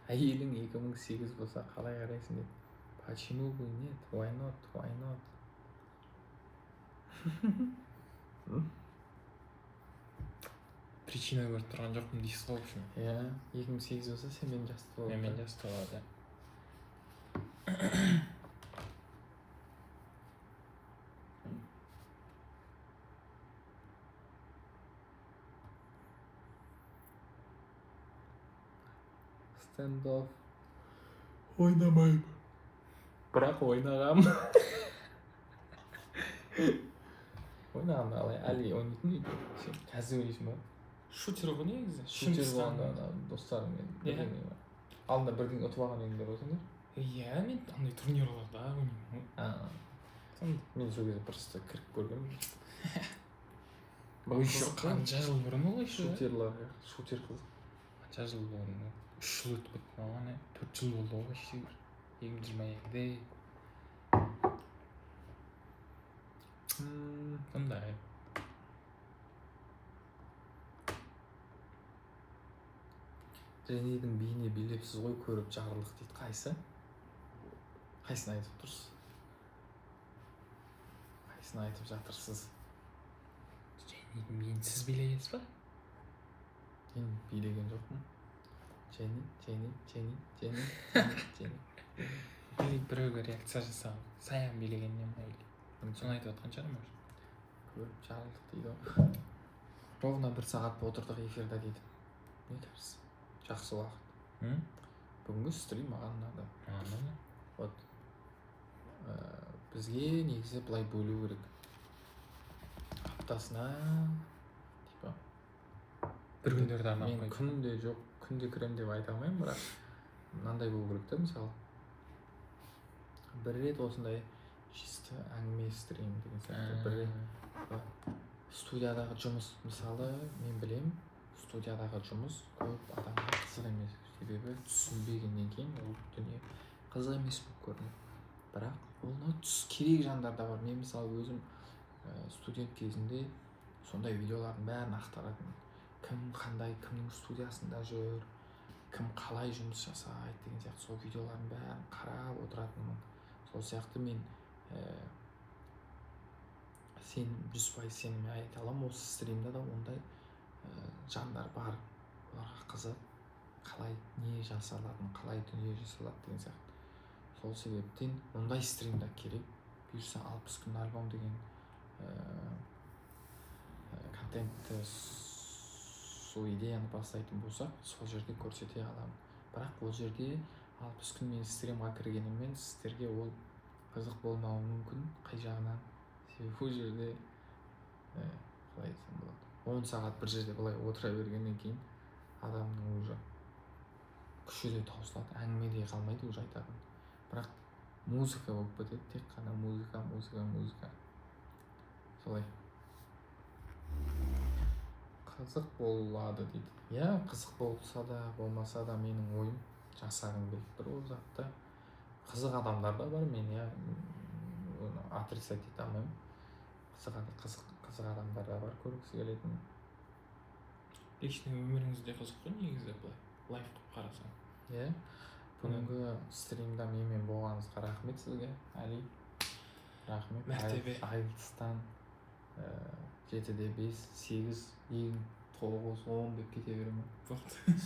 Әйелің 2008 болса қалай қарайсың деп. Почему бы нет? Why not? Причина көріп тұрған жоқпын дейсіз ғой, в общем. 2008 болса сен мен жасты болады. Мен жасты болады. Стендофф ойнамаймын. Бірақ ойнағам. Ойнағам әлі ойнайтын үйде. Сен қазір ойнайсың ба? Шутер ғой негізі. Шутер болғанда достарыңмен бірдеңе бар. Алдында бірдеңе ұтып алған едіңдер болсаңдар? Иә, мен андай турнирларда ойнаймын. Мен сол кезде просто кіріп көргенмін. Қанша жыл бұрын ол еще? Шутер қызық. Қанша жыл бұрын? 3 жыл өтіп кетті маған, 4 жыл болды ғой еще. 2022-де. Сондай. Женедің биіне билепсіз ғой көріп жарлық дейді. Қайсы? Қайсыны айтып тұрсыз? Қайсыны айтып жатырсыз? Женедің биін сіз билегенсіз ба? Мен билеген жоқпын. Жени. Билеп біреуге реакция жасау. Саян билегеннен ма или? Соны айтып отқан шығар может. Көріп жарлық дейді ғой. Ровно 1 сағат отырдық эфирда дейді. Не кажется? Жақсы уақыт. Бүгінгі стрим маған ұнады. Вот. Бізге негізі былай бөлу керек. Аптасына типа бір күндерді арнап мен күнде жоқ, күнде кірем деп айта алмаймын, бірақ мынандай болу керек та, мысалы бір рет осындай чисто әңгіме стрим деген сияқты, бір рет студиядағы жұмыс, мысалы мен білем, студиядағы жұмыс көп адамға қызық емес, себебі түсінбегеннен кейін ол дүние қызық емес болып көрінеді. Бірақ оны түс керек жандар да бар. Мен мысалы өзім студент кезінде сондай видеолардың бәрін ақтаратын. Кім қандай, кімнің студиясында жүр, кім қалай жұмыс жасайды деген сияқты сол видеолардың бәрін қарап отыратынмын. Сол сияқты мен сен 100% сеніме айта аламын, осы стримда да ондай жандар бар. Оларға қызық, қалай не жасалатын, қалай дүние жасалады деген сияқты. Сол себептен ондай стримда керек. Бұйырса 60 күн альбом деген контентті сол идеяны бастайтын болсақ, сол жерде көрсете аламын. Бірақ ол жерде 60 күн мен стримға кіргеніммен сіздерге ол қызық болмауы мүмкін. Қай жағынан? Себебі ол жерде қалай айтсам болады, 10 сағат бір жерде былай отыра бергеннен кейін адамның уже күші де таусылады, әңгіме де қалмайды уже айтатын. Бірақ музыка болып кетеді, тек қана музыка. Солай. Қызық болады дейді. Иә, қызық болса да, болмаса да менің ойым жасағым келіп тұр ол затты. Қызық адамдар да бар, мен оны отрицать ете алмаймын. Қызық адамдар да бар, көргісі келетін. Лично өміріңізде қызық қой негізі былай, лайф қылып қарасаң. Иә. Бүгінгі стримда менімен болғаныңызға рахмет сізге, Әли. Рахмет. Мәртебе. Айлыстан 7-де 5, 8, 2, 9, 10 деп кете беремін.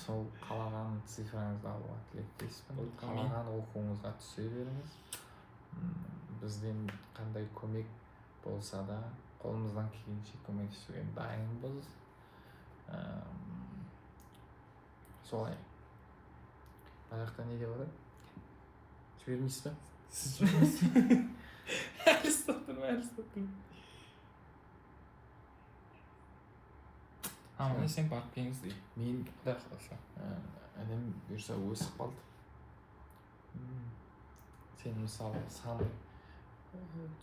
Сол қалаған цифраңызды алуға тілектеспін. Қалаған оқуыңызға түсе беріңіз. Бізден қандай көмек болса да қолымыздан келгенше көмектесуге дайынбыз. Солай. Аяқта не деп отыр? Жібермейсіз бе? Сіз жібермейсіз. Әристоттың. Аман есен барып келіңіз дейді. Мен Құдай қаласа. інім бұйырса өсіп қалды. Сен мысалы сан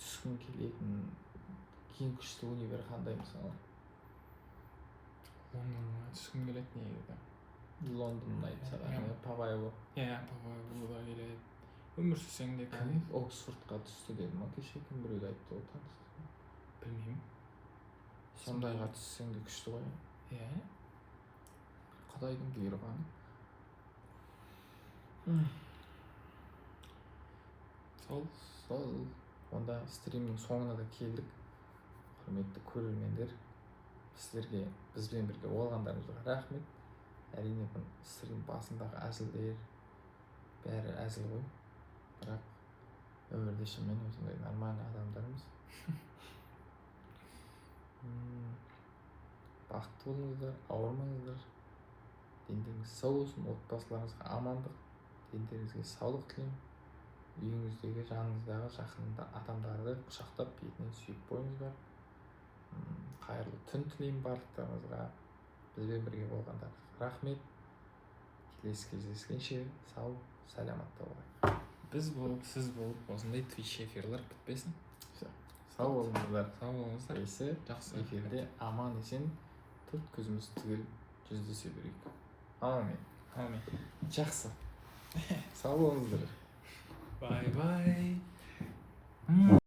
түскің келетін ең күшті универ қандай мысалы? Лондонға түскім келеді негізі. Лондон айтса да, Павайо. Иә, Павайоға келеді. Өмір сүрсең де Кім Оксфордқа түсті деді ма кеше, кім біреуді айтты ол танысты? Білмеймін. Сондайға түссең де күшті ғой. Иә. Құдайдың бұйырғаны. Сол. Онда стримнің соңына да келдік. Құрметті көрермендер, сіздерге бізбен бірге болғандарыңызға рахмет. Әрине бұл стрим басындағы әзілдер бәрі әзіл ғой. Бірақ өмірде шынымен осындай нормальный адамдармыз. Бақытты болыңыздар, ауырмаңыздар. Дендеріңіз сау болсын, отбасыларыңызға амандық, дендеріңізге саулық тілеймін. Үйіңіздегі, жаныңыздағы жақында адамдарды құшақтап, бетінен сүйіп қойыңыздар. Қайырлы түн тілеймін барлықтарыңызға. Бізбен бірге болғандарыңызға рахмет. Келесі кездескенше сау, саламатта болайық. Біз болып, сіз болып, осындай Twitch эфирлер бітпесін. Сау болыңыздар. Сау болыңыздар. Келесі Жақсы эфирде аман есен төрт көзіміз түгел жүздесе берейік. Амин. Жақсы. Сау болыңыздар. Bye bye.